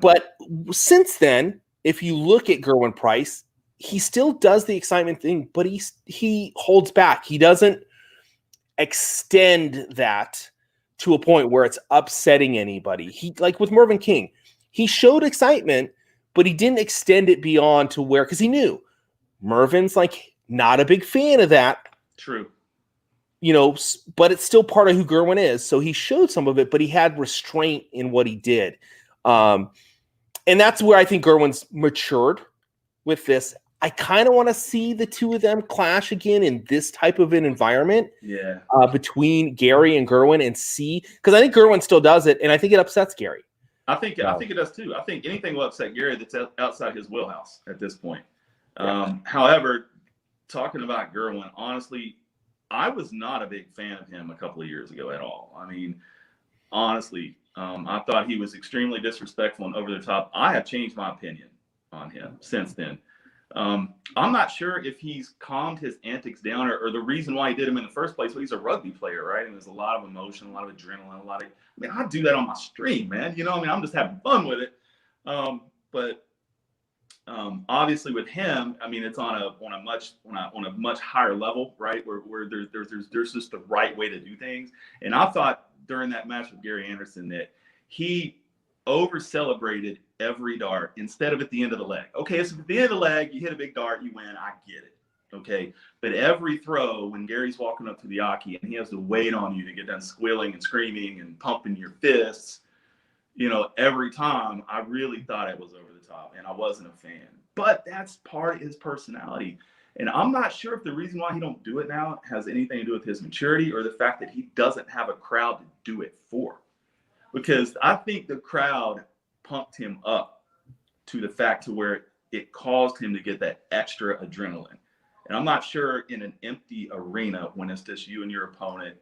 But since then, if you look at Gerwyn Price, he still does the excitement thing, but he holds back. He doesn't extend that to a point where it's upsetting anybody. He, like with Mervyn King, he showed excitement, but he didn't extend it beyond to where, because he knew Mervyn's like not a big fan of that. True. But it's still part of who Gerwyn is. So he showed some of it, but he had restraint in what he did. And that's where I think Gerwyn's matured with this. I kind of want to see the two of them clash again in this type of an environment. Yeah. Between Gary and Gerwyn, and see, because I think Gerwyn still does it, and I think it upsets Gary. I think it does too. I think anything will upset Gary that's outside his wheelhouse at this point. Yeah. However, talking about Gerwyn, honestly, I was not a big fan of him a couple of years ago at all. I mean, honestly, I thought he was extremely disrespectful and over the top. I have changed my opinion on him since then. I'm not sure if he's calmed his antics down or the reason why he did him in the first place. Well, he's a rugby player, right? And there's a lot of emotion, a lot of adrenaline, I do that on my stream, man. I'm just having fun with it. But obviously with him, I mean, it's on a much higher level, right? Where there's just the right way to do things. And I thought during that match with Gary Anderson that he over celebrated every dart instead of at the end of the leg. Okay, so at the end of the leg, you hit a big dart, you win, I get it. Okay, but every throw when Gary's walking up to the Aki and he has to wait on you to get done squealing and screaming and pumping your fists, every time, I really thought it was over the top and I wasn't a fan. But that's part of his personality. And I'm not sure if the reason why he don't do it now has anything to do with his maturity or the fact that he doesn't have a crowd to do it for. Because I think the crowd pumped him up to the fact to where it caused him to get that extra adrenaline. And I'm not sure in an empty arena when it's just you and your opponent,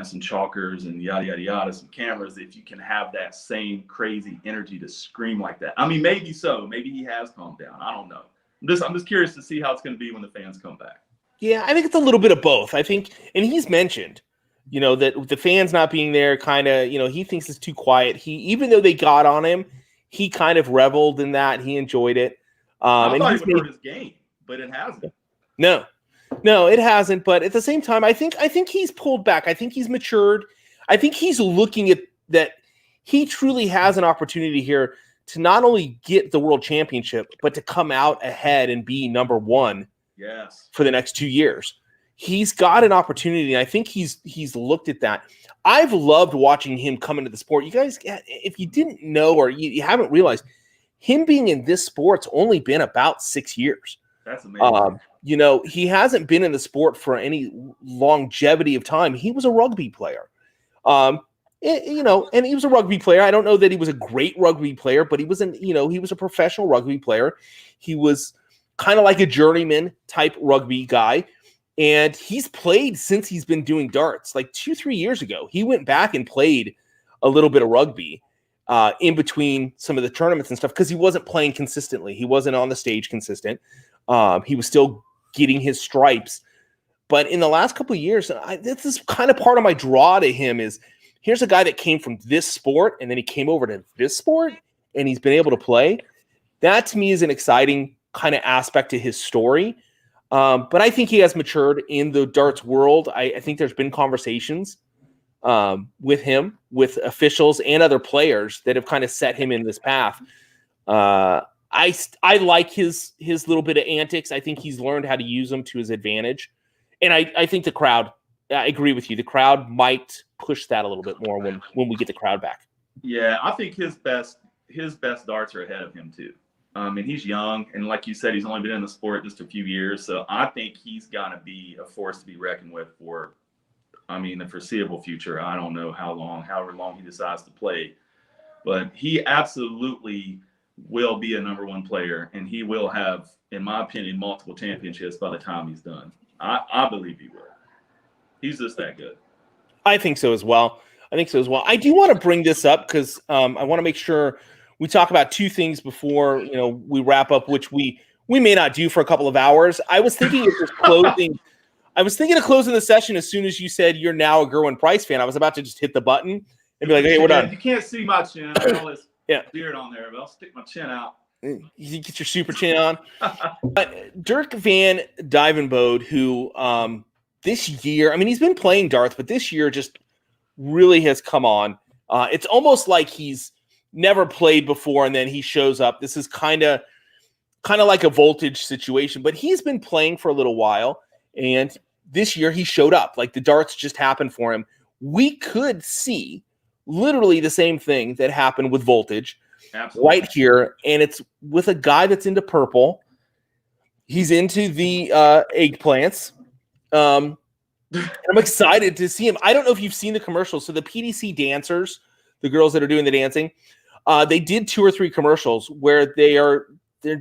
some chalkers and yada, yada, yada, some cameras, if you can have that same crazy energy to scream like that. I mean, maybe so. Maybe he has calmed down. I don't know. I'm just curious to see how it's going to be when the fans come back. Yeah, I think it's a little bit of both. I think, and he's mentioned, that with the fans not being there, kind of, he thinks it's too quiet. Even though they got on him, he kind of reveled in that. He enjoyed it. I thought he would hurt his game, but it hasn't. No, it hasn't. But at the same time, I think he's pulled back. I think he's matured. I think he's looking at that. He truly has an opportunity here to not only get the world championship, but to come out ahead and be number one. Yes. For the next 2 years. he's got an opportunity. And I think he's looked at that. I've loved watching him come into the sport. You guys, if you didn't know or you haven't realized, him being in this sport's only been about 6 years. That's amazing. He hasn't been in the sport for any longevity of time. He was a rugby player. And he was a rugby player. I don't know that he was a great rugby player, but he was he was a professional rugby player. He was kind of like a journeyman type rugby guy. And he's played since he's been doing darts. Like 2-3 years ago, he went back and played a little bit of rugby in between some of the tournaments and stuff because he wasn't playing consistently. He wasn't on the stage consistent. He was still getting his stripes. But in the last couple of years, this is kind of part of my draw to him is here's a guy that came from this sport and then he came over to this sport and he's been able to play. That to me is an exciting kind of aspect to his story. But I think he has matured in the darts world. I think there's been conversations with him, with officials and other players that have kind of set him in this path. I like his little bit of antics. I think he's learned how to use them to his advantage. And I think the crowd, I agree with you. The crowd might push that a little bit more when we get the crowd back. Yeah, I think his best darts are ahead of him too. And he's young, and like you said, he's only been in the sport just a few years. So I think he's gonna be a force to be reckoned with for, the foreseeable future. I don't know however long he decides to play, but he absolutely will be a number one player, and he will have, in my opinion, multiple championships by the time he's done. I believe he will. He's just that good. I think so as well. I do want to bring this up because I want to make sure we talk about two things before we wrap up, which we may not do for a couple of hours. I was thinking of just closing. I was thinking of closing the session as soon as you said you're now a Gerwin Price fan. I was about to just hit the button and be like, "Hey, we're done." You can't see my chin. I have all this beard on there, but I'll stick my chin out. You get your super chin on. But Dirk Van Dyvenbode, who this year, he's been playing darts, but this year just really has come on. It's almost like he's never played before, and then he shows up. This is kind of like a voltage situation, but he's been playing for a little while, and this year he showed up. Like the darts just happened for him. We could see literally the same thing that happened with voltage. Absolutely. Right here, and it's with a guy that's into purple. He's into the eggplants. I'm excited to see him. I don't know if you've seen the commercials. So the PDC dancers, the girls that are doing the dancing, they did 2 or 3 commercials where they're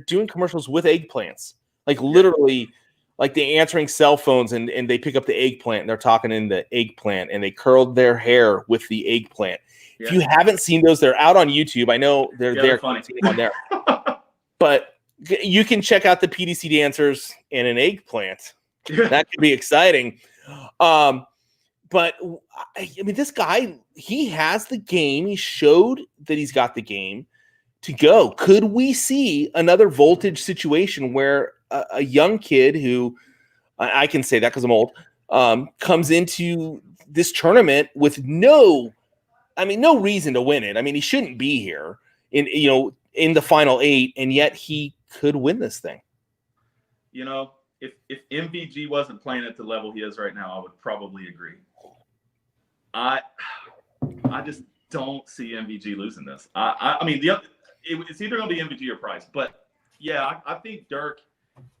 doing commercials with eggplants, like literally, like they're answering cell phones and they pick up the eggplant and they're talking in the eggplant and they curled their hair with the eggplant. Yeah. If you haven't seen those, they're out on YouTube. I know they're funny on there, but you can check out the PDC dancers and an eggplant. That could be exciting. But this guy, he has the game. He showed that he's got the game to go. Could we see another voltage situation where a young kid who, I can say that because I'm old, comes into this tournament with no reason to win it. He shouldn't be here in the final 8, and yet he could win this thing. If MVG wasn't playing at the level he is right now, I would probably agree. I just don't see MVG losing this. It's either going to be MVG or Price, but yeah, I think Dirk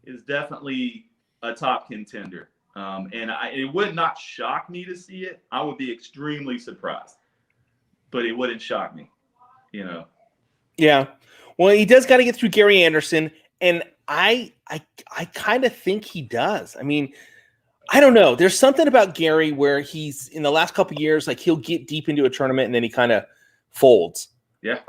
is definitely a top contender. And it would not shock me to see it. I would be extremely surprised, but it wouldn't shock me, Yeah. Well, he does got to get through Gary Anderson, and I kind of think he does. I don't know. There's something about Gary where he's in the last couple of years, like he'll get deep into a tournament and then he kind of folds. Yeah.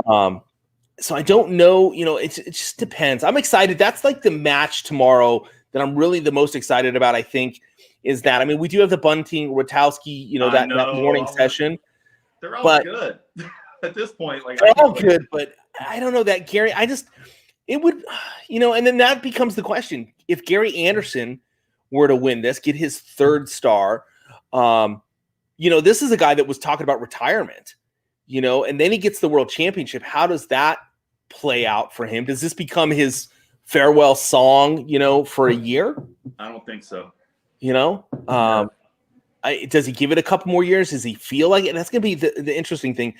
So I don't know. It just depends. I'm excited. That's like the match tomorrow that I'm really the most excited about. I think is that. We do have the Bunting, Rotowski, that morning session. They're all good at this point. Like they're all good, but I don't know that Gary. It would, and then that becomes the question. If Gary Anderson were to win this, get his 3rd star, this is a guy that was talking about retirement, and then he gets the world championship. How does that play out for him? Does this become his farewell song, for a year? I don't think so. You know, does he give it a couple more years? Does he feel like it? That's going to be the interesting thing.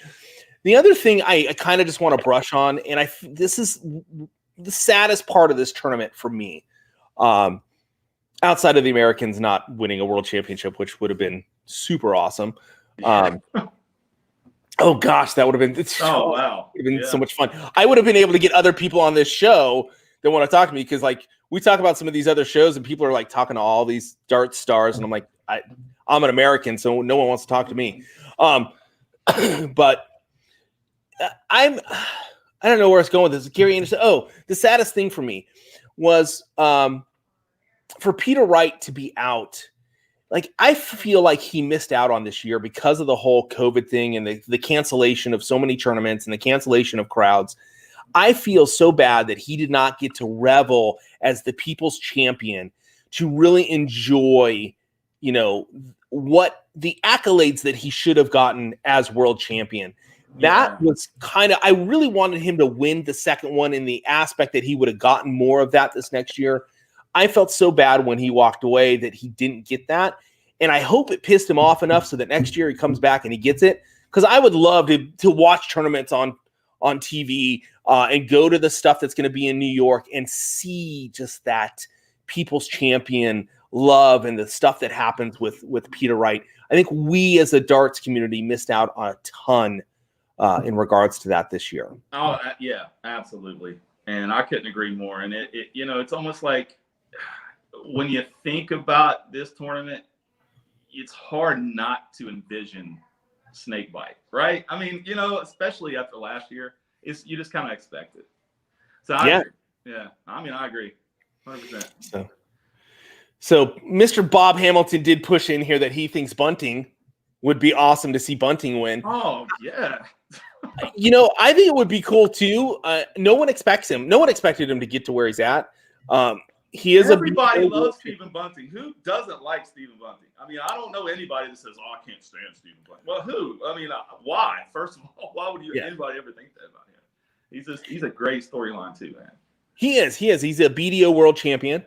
The other thing I kind of just want to brush on, and this is the saddest part of this tournament for me, outside of the Americans not winning a world championship, which would have been super awesome. Oh gosh, that would have been wow, would have been so much fun. I would have been able to get other people on this show that want to talk to me, because like we talk about some of these other shows and people are like talking to all these dart stars, and I'm like, I'm an American, so no one wants to talk to me. But I don't know where it's going with this. Gary Anderson. Oh, the saddest thing for me was for Peter Wright to be out. Like, I feel like he missed out on this year because of the whole COVID thing and the cancellation of so many tournaments and the cancellation of crowds. I feel so bad that he did not get to revel as the people's champion, to really enjoy, you know, what the accolades that he should have gotten as world champion. That was kind of, I really wanted him to win the second one in the aspect that he would have gotten more of that this next year. I felt so bad when he walked away that he didn't get that. And I hope it pissed him off enough so that next year he comes back and he gets it. Because I would love to watch tournaments on TV and go to the stuff that's going to be in New York and see just that people's champion love and the stuff that happens with Peter Wright. I think we as a darts community missed out on a ton in regards to that this year. Oh, yeah, absolutely. And I couldn't agree more. And it you know, it's almost like when you think about this tournament, it's hard not to envision snakebite, right? I mean, you know, especially after last year, you just kind of expect it. So I agree 100%. So Mr. Bob Hamilton did push in here that he thinks Bunting would be awesome to see Bunting win. Oh yeah. You know, I think it would be cool too. No one expects him. No one expected him to get to where he's at. Everybody loves Stephen Bunting. Who doesn't like Stephen Bunting? I mean, I don't know anybody that says, "Oh, I can't stand Stephen Bunting." Well, who? I mean, why? First of all, why would anybody ever think that about him? He's a great storyline too, man. He is. He's a BDO world champion.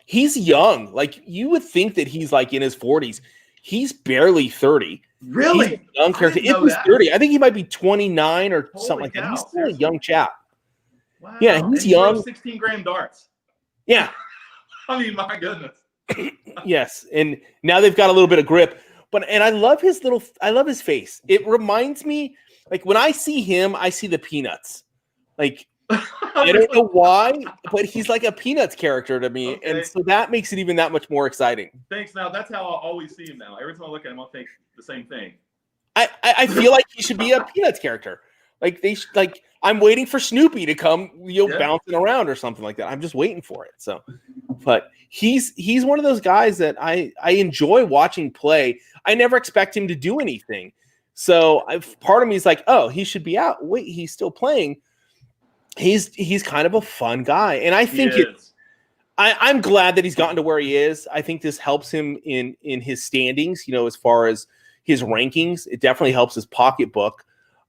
He's young. Like, you would think that he's like in his 40s. He's barely 30. Really? He's a young character. If he's 30, I think he might be 29 or something like that. He's still a young chap. Wow. Yeah, he's young. 16-gram darts. Yeah. I mean, my goodness. Yes, and now they've got a little bit of grip. And I love his face. It reminds me, like, when I see him, I see the Peanuts. Like, I don't know why, but he's like a Peanuts character to me. Okay. And so that makes it even that much more exciting. Thanks. Now, that's how I always see him now. Every time I look at him, I'll think the same thing. I feel like he should be a Peanuts character. Like I'm waiting for Snoopy to come, bouncing around or something like that. I'm just waiting for it. So, but he's one of those guys that I enjoy watching play. I never expect him to do anything. So part of me is like, oh, he should be out. Wait, he's still playing. He's kind of a fun guy, and I think I'm glad that he's gotten to where he is. I think this helps him in his standings. You know, as far as his rankings, it definitely helps his pocketbook.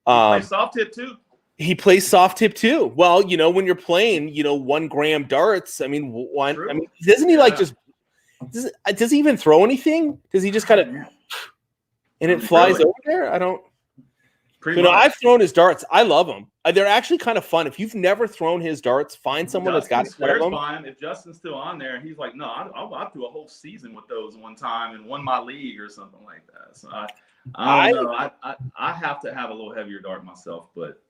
He plays soft tip too. He plays soft tip too. Well, you know, when you're playing, 1 gram darts, I mean, doesn't he like just does he even throw anything? Does he just kind of and it flies over there? I don't. I've thrown his darts. I love them. They're actually kind of fun. If you've never thrown his darts, find someone that's got them. Fine. If Justin's still on there, he's like, no, I'll do a whole season with those one time and won my league or something like that. So I don't know. I have to have a little heavier dart myself, but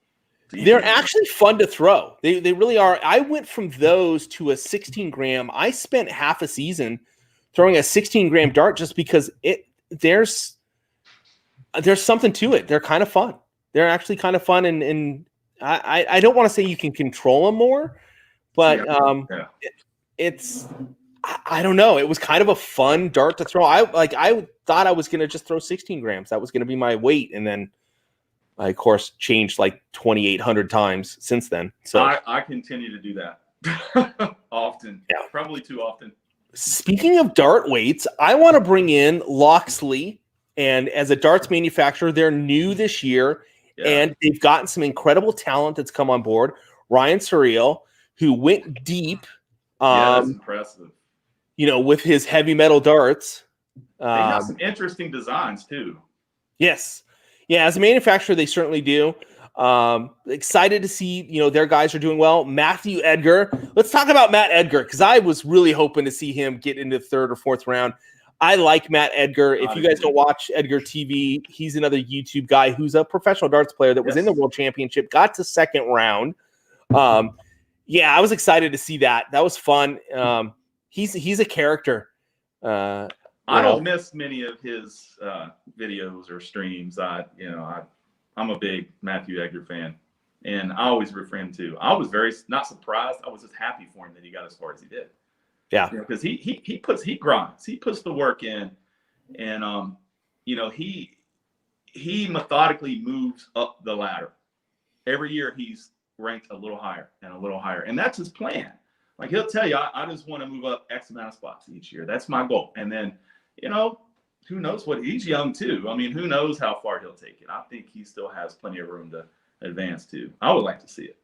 they're actually fun to throw. They really are. I went from those to a 16 gram. I spent half a season throwing a 16 gram dart just because there's something to it. They're kind of fun. They're actually kind of fun, and I don't want to say you can control them more, but it's I don't know. It was kind of a fun dart to throw. I thought I was going to just throw 16 grams. That was going to be my weight, and then I, of course, changed like 2,800 times since then. So I continue to do that often. Yeah, probably too often. Speaking of dart weights, I want to bring in Loxley, and as a darts manufacturer, they're new this year. Yeah. And they've gotten some incredible talent that's come on board. Ryan Surreal, who went deep. That's impressive. with his heavy metal darts. They have some interesting designs too. Yes. Yeah, as a manufacturer, they certainly do. Excited to see, their guys are doing well. Matthew Edgar. Let's talk about Matt Edgar, because I was really hoping to see him get into the third or fourth round. I like Matt Edgar. If you guys don't watch Edgar TV, he's another YouTube guy who's a professional darts player that was in the World Championship, got to second round. Yeah, I was excited to see that. That was fun. He's a character. I don't miss many of his videos or streams. I'm a big Matthew Edgar fan, and I always root for him too. I was not surprised. I was just happy for him that he got as far as he did. Yeah, because he grinds, he puts the work in, and he methodically moves up the ladder. Every year he's ranked a little higher and a little higher, and that's his plan. Like, he'll tell you, I just want to move up X amount of spots each year. That's my goal. And then, who knows what, he's young too. I mean, who knows how far he'll take it. I think he still has plenty of room to advance too. I would like to see it.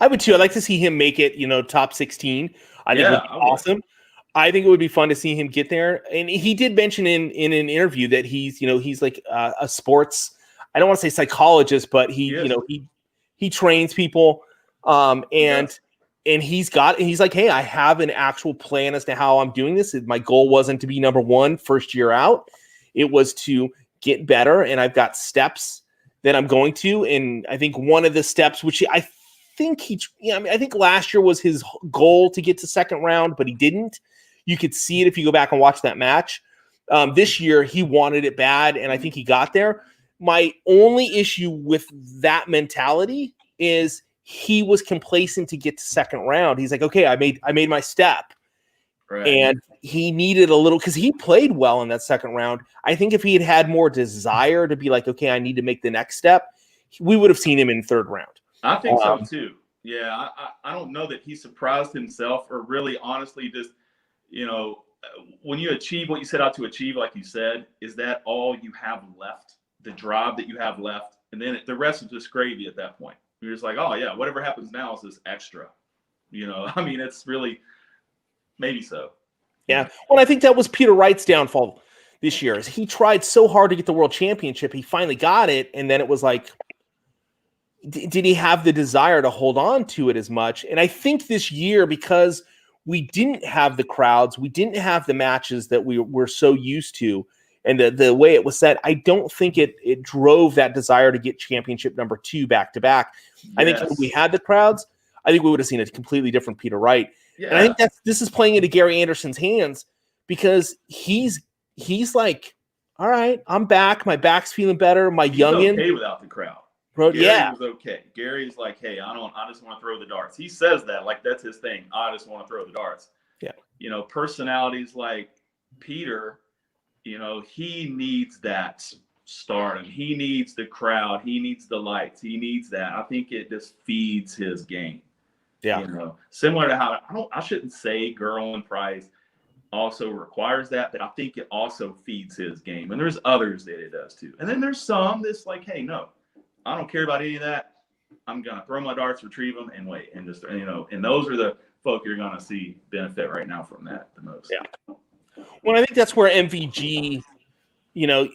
I would too. I'd like to see him make it, top 16. I think it would be awesome. I think it would be fun to see him get there. And he did mention in an interview that he's like a sports, I don't want to say psychologist, but he trains people. And he's like, hey, I have an actual plan as to how I'm doing this. My goal wasn't to be number one first year out. It was to get better. And I've got steps that I'm going to. And I think one of the steps, which I think last year was his goal to get to second round, but he didn't. You could see it if you go back and watch that match. This year, he wanted it bad, and I think he got there. My only issue with that mentality is he was complacent to get to second round. He's like, okay, I made my step. Right. And he needed a little, because he played well in that second round. I think if he had had more desire to be like, okay, I need to make the next step, we would have seen him in third round. I think so too. Yeah, I don't know that he surprised himself, or really honestly just, when you achieve what you set out to achieve, like you said, is that all you have left, the drive that you have left? And then the rest is just gravy at that point. You're just like, oh yeah, whatever happens now is just extra. I mean, it's really maybe so. Yeah. Well, I think that was Peter Wright's downfall this year. Is he tried so hard to get the world championship. He finally got it. And then it was like, did he have the desire to hold on to it as much? And I think this year, because we didn't have the crowds, we didn't have the matches that we were so used to, and the way it was set, I don't think it drove that desire to get championship number 2 back to back. Yes. I think if we had the crowds, I think we would have seen a completely different Peter Wright. Yeah. And I think this is playing into Gary Anderson's hands, because he's like, all right, I'm back. My back's feeling better. My youngin. Okay without the crowd. Gary was okay. Gary's like, hey, I just want to throw the darts. He says that, like, that's his thing. I just want to throw the darts. Yeah. Personalities like Peter, he needs that stardom. He needs the crowd. He needs the lights. He needs that. I think it just feeds his game. Yeah. Similar to how I shouldn't say Girl and Price also requires that, but I think it also feeds his game. And there's others that it does too. And then there's some that's like, hey, no, I don't care about any of that. I'm going to throw my darts, retrieve them, and wait. And just, and those are the folk you're going to see benefit right now from that the most. Yeah. Well, I think that's where MVG,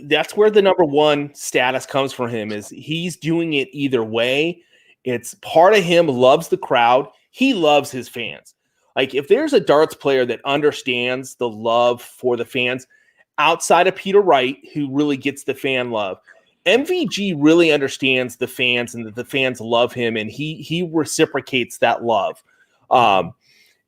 that's where the number one status comes from him, is he's doing it either way. It's part of him loves the crowd. He loves his fans. Like, if there's a darts player that understands the love for the fans outside of Peter Wright, who really gets the fan love, MVG really understands the fans, and that the fans love him, and he reciprocates that love.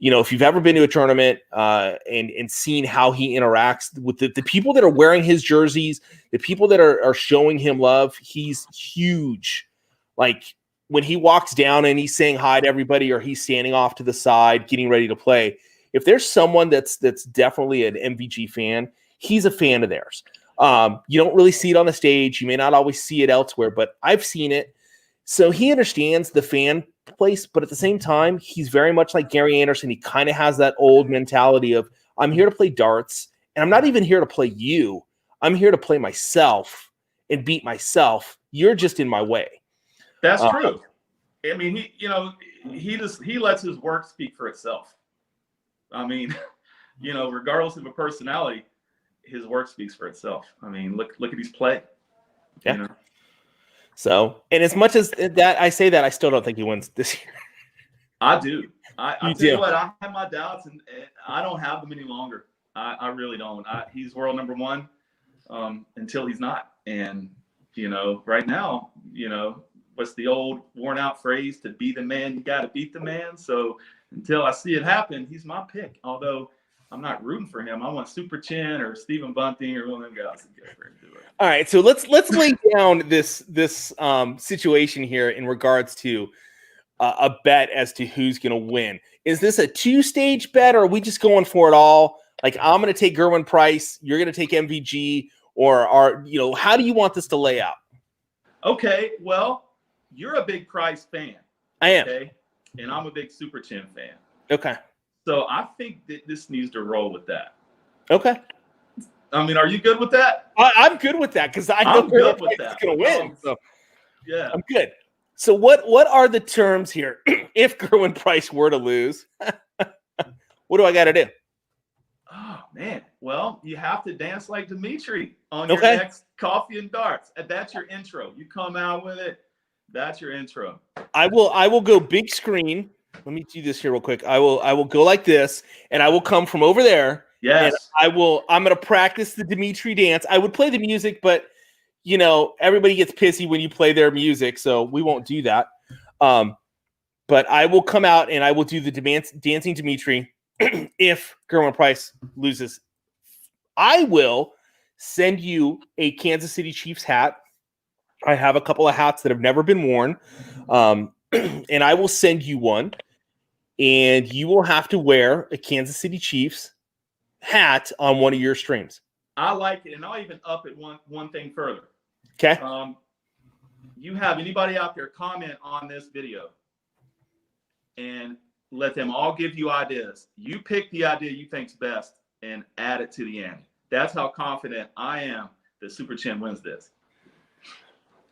If you've ever been to a tournament and seen how he interacts with the people that are wearing his jerseys, the people that are showing him love, he's huge. Like, when he walks down and he's saying hi to everybody, or he's standing off to the side getting ready to play, if there's someone that's definitely an MVG fan, he's a fan of theirs. You don't really see it on the stage. You may not always see it elsewhere, but I've seen it. So he understands the fan place, but at the same time, he's very much like Gary Anderson. He kind of has that old mentality of, I'm here to play darts, and I'm not even here to play you. I'm here to play myself and beat myself. You're just in my way. That's true. I mean, he lets his work speak for itself. I mean, regardless of a personality, his work speaks for itself. I mean, look at his play. Yeah. So, and as much as that, I say that, I still don't think he wins this year. I do. I tell you what, I have my doubts, and I don't have them any longer. I really don't. He's world number one until he's not. And, right now, what's the old worn out phrase? To be the man, you got to beat the man. So until I see it happen, he's my pick. Although I'm not rooting for him. I want Super Chin or Stephen Bunting or one of them guys to go for him to do it. All right. So let's lay down this situation here in regards to a bet as to who's going to win. Is this a 2-stage bet, or are we just going for it all? Like, I'm going to take Gerwin Price, you're going to take MVG, or how do you want this to lay out? Okay, well, you're a big Price fan. I am. Okay, and I'm a big Super Chin fan. Okay. So I think that this needs to roll with that. Okay. I mean, are you good with that? I'm good with that because I know Gerwin Price is going to win. So yeah, I'm good. So what are the terms here if Gerwin Price were to lose? What do I got to do? Oh, man. Well, you have to dance like Dimitri on your next Coffee and Darts. And that's your intro. You come out with it. That's your intro. I will go big screen. Let me do this here real quick. I will go like this, and I will come from over there. Yes. And I'm going to practice the Dimitri dance. I would play the music, but everybody gets pissy when you play their music, so we won't do that. But I will come out and I will do the dancing Dimitri if Gerwin Price loses. I will send you a Kansas City Chiefs hat. I have a couple of hats that have never been worn, and I will send you one, and you will have to wear a Kansas City Chiefs hat on one of your streams. I like it, and I'll even up it one thing further. Okay. You have anybody out there comment on this video and let them all give you ideas. You pick the idea you think's best and add it to the end. That's how confident I am that Super Chin wins this.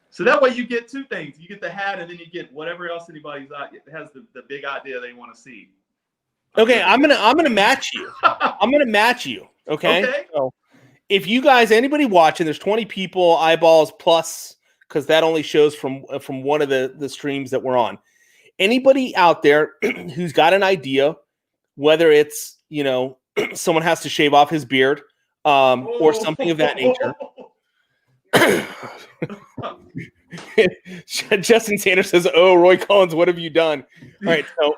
So that way you get two things. You get the hat, and then you get whatever else anybody has the big idea they want to see. Okay, I'm gonna match you. I'm gonna match you. Okay. So if you guys, anybody watching, there's 20 people, eyeballs plus, because that only shows from one of the streams that we're on. Anybody out there who's got an idea, whether it's someone has to shave off his beard, or something of that nature. Justin Sanders says, "Oh, Roy Collins, what have you done?" All right, so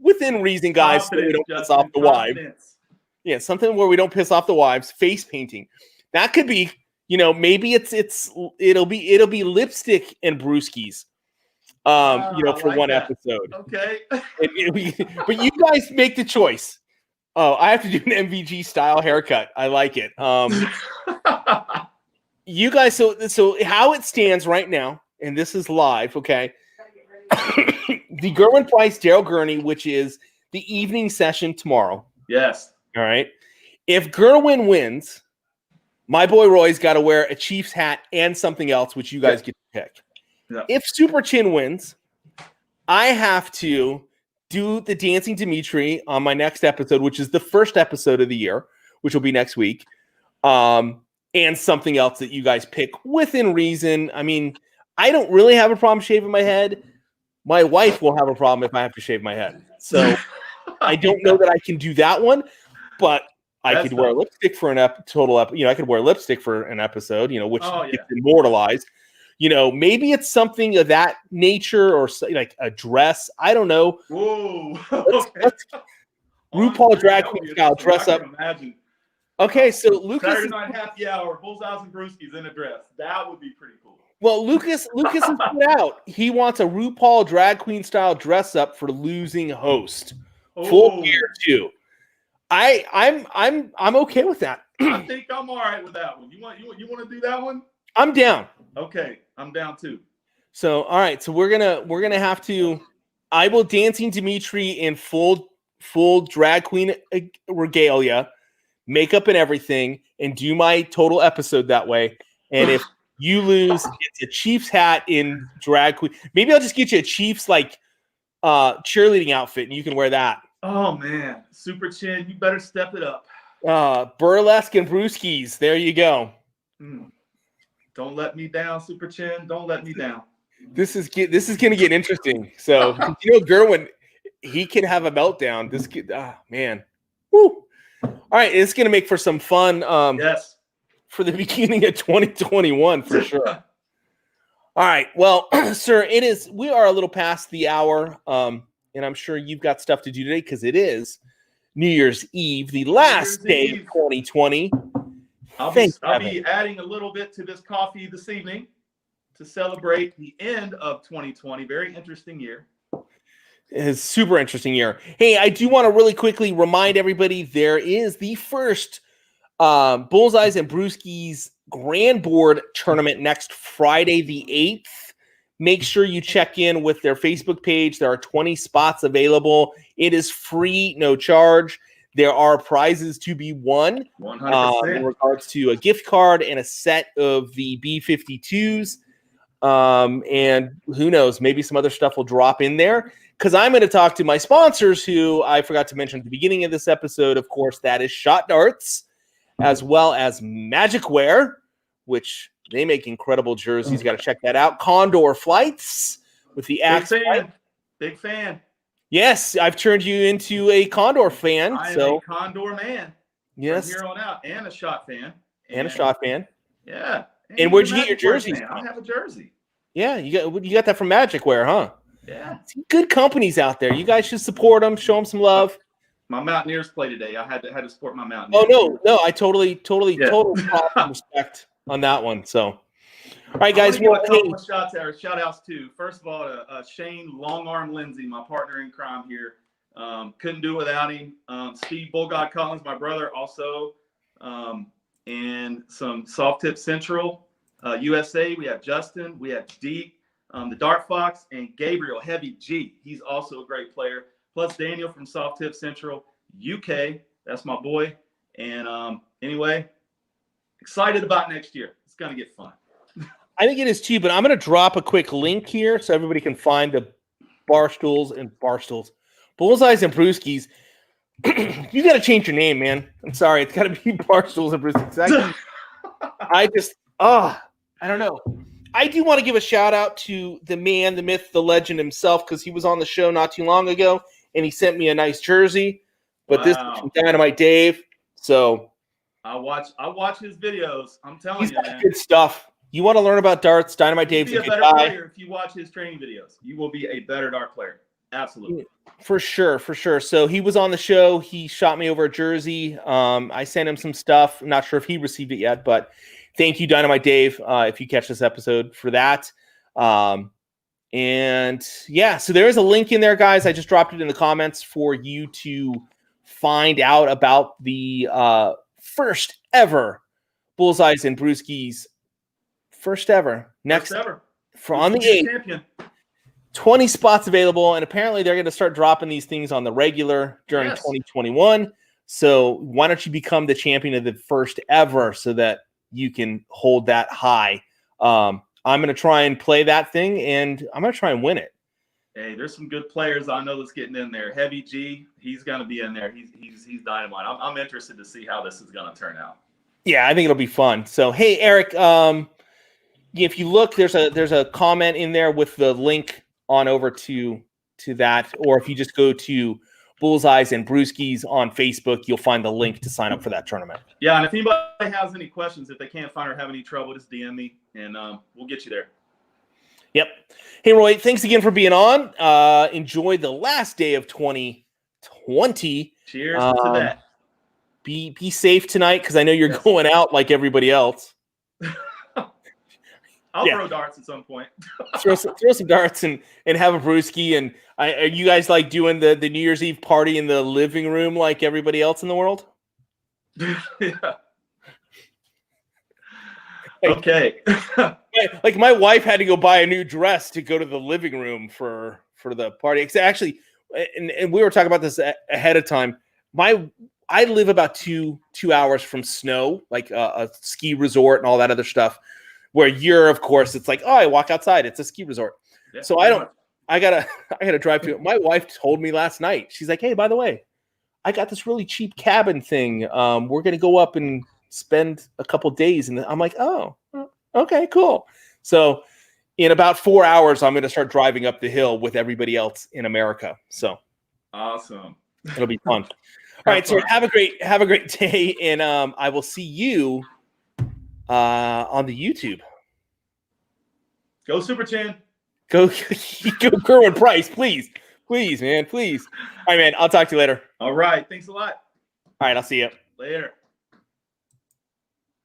within reason, guys, so we don't piss off the wives. Yeah, something where we don't piss off the wives. Face painting, that could be, maybe it'll be lipstick and Bruskies, for like one episode. Okay, but you guys make the choice. Oh, I have to do an MVG style haircut. I like it. You guys, so how it stands right now, and this is live, okay? The Gerwin Price, Daryl Gurney, which is the evening session tomorrow. Yes. All right. If Gerwin wins, my boy Roy's got to wear a Chiefs hat and something else, which you guys get to pick. Yeah. If Super Chin wins, I have to do the Dancing Dimitri on my next episode, which is the first episode of the year, which will be next week. And something else that you guys pick within reason. I mean, I don't really have a problem shaving my head. My wife will have a problem if I have to shave my head. So I don't know that I can do that one, but I could wear lipstick for total episode. I could wear lipstick for an episode, which gets immortalized. Maybe it's something of that nature, or like a dress. I don't know. Whoa. Let's RuPaul drag queen style dress up. Imagine. Okay, so Lucas Saturday night happy hour, Bullseyes and Bruskies in a dress. That would be pretty cool. Well, Lucas has put out. He wants a RuPaul drag queen style dress up for losing host. Full gear too. I'm okay with that. I think I'm all right with that one. You want to do that one? I'm down. Okay, I'm down too. So all right, so we're gonna have to. I will Dancing Dimitri in full drag queen regalia, makeup and everything, and do my total episode that way. And if you lose, it's a Chiefs hat in drag queen. Maybe I'll just get you a Chiefs cheerleading outfit, and you can wear that. Oh man, Super Chin, you better step it up. Burlesque and Bruskies. There you go. Don't let me down, Super Chin. Don't let me down. This is going to get interesting. So Gerwin, he can have a meltdown. This kid, man. Woo. All right, it's going to make for some fun. Yes. For the beginning of 2021, for sure. All right, well, sir, we are a little past the hour, and I'm sure you've got stuff to do today because it is New Year's Eve, the last day of 2020. I'll be adding a little bit to this coffee this evening to celebrate the end of 2020. Very interesting year. It's a super interesting year. Hey, I do want to really quickly remind everybody there is the first Bullseyes and Bruskies Grand Board tournament next Friday the 8th. Make sure you check in with their Facebook page. There are 20 spots available. It is free, no charge. There are prizes to be won 100%. in regards to a gift card and a set of the B-52s. And who knows, maybe some other stuff will drop in there. Because I'm going to talk to my sponsors, who I forgot to mention at the beginning of this episode. Of course, that is Shot Darts, as well as Magicwear, which they make incredible jerseys. You got to check that out. Condor Flights with the axe. Big fan. Yes, I've turned you into a Condor fan. I am a Condor man. Yes. From here on out, and a Shot fan. And a Shot fan. Yeah. And where'd you get your jerseys? I have a jersey. Yeah, you got that from Magicwear, huh? Yeah. Good companies out there. You guys should support them. Show them some love. My Mountaineers play today. I had to support my Mountaineers. Oh no, I total respect on that one. So, all right, guys. Well, a couple of shout outs too. First of all, to Shane Long Arm Lindsay, my partner in crime here. Couldn't do it without him. Steve Bullgod Collins, my brother, also, and some Soft Tip Central USA. We have Justin. We have Deep. The Dark Fox, and Gabriel Heavy G. He's also a great player. Plus Daniel from Soft Tip Central UK. That's my boy. And anyway, excited about next year. It's going to get fun. I think it is too, but I'm going to drop a quick link here so everybody can find the Bullseyes and Bruskies. You got to change your name, man. I'm sorry. It's got to be Barstools and Bruskies. I don't know. I do want to give a shout out to the man, the myth, the legend himself, because he was on the show not too long ago, and he sent me a nice jersey. But This is from Dynamite Dave. So I watch his videos. I'm telling he's you, got man. Good stuff. You want to learn about darts? Dynamite Dave's a good guy. Player if you watch his training videos. You will be a better dart player. Absolutely. For sure. So he was on the show. He shot me over a jersey. I sent him some stuff. I'm not sure if he received it yet, but thank you, Dynamite Dave, if you catch this episode for that. And yeah, so there is a link in there, guys. I just dropped it in the comments for you to find out about the first ever Bullseyes and Bruskies. First ever. On the 8th. 20 spots available, and apparently they're going to start dropping these things on the regular during 2021. So why don't you become the champion of the first ever so that you can hold that high? I'm going to try and play that thing, and I'm going to try and win it. Hey, there's some good players I know that's getting in there. Heavy G, he's going to be in there. He's dynamite. I'm interested to see how this is going to turn out. Yeah, I think it'll be fun. So, hey, Eric, if you look, there's a comment in there with the link on over to that, or if you just go to Bullseyes and Bruskies on Facebook, you'll find the link to sign up for that tournament. Yeah, and if anybody has any questions, if they can't find or have any trouble, just DM me, and we'll get you there. Yep. Hey, Roy, thanks again for being on. Enjoy the last day of 2020. Cheers to that. Be safe tonight, because I know you're going out like everybody else. I'll throw darts at some point. throw some darts and have a brewski. And are you guys like doing the New Year's Eve party in the living room like everybody else in the world? Yeah. Okay. Like my wife had to go buy a new dress to go to the living room for the party. Actually, and we were talking about this ahead of time. I live about two hours from snow, like a ski resort and all that other stuff. Where you're, of course, it's like, oh, I walk outside. It's a ski resort. Yeah, so I I gotta drive to it. My wife told me last night. She's like, "Hey, by the way, I got this really cheap cabin thing. We're gonna go up and spend a couple days." And I'm like, "Oh, okay, cool." So in about 4 hours, I'm gonna start driving up the hill with everybody else in America. So awesome. It'll be fun. All right, so have a great day, and I will see you on the YouTube. Go Super Chin. Go Kerwin Price, please, man, please. All right, man. I'll talk to you later. All right, thanks a lot. All right, I'll see you Later.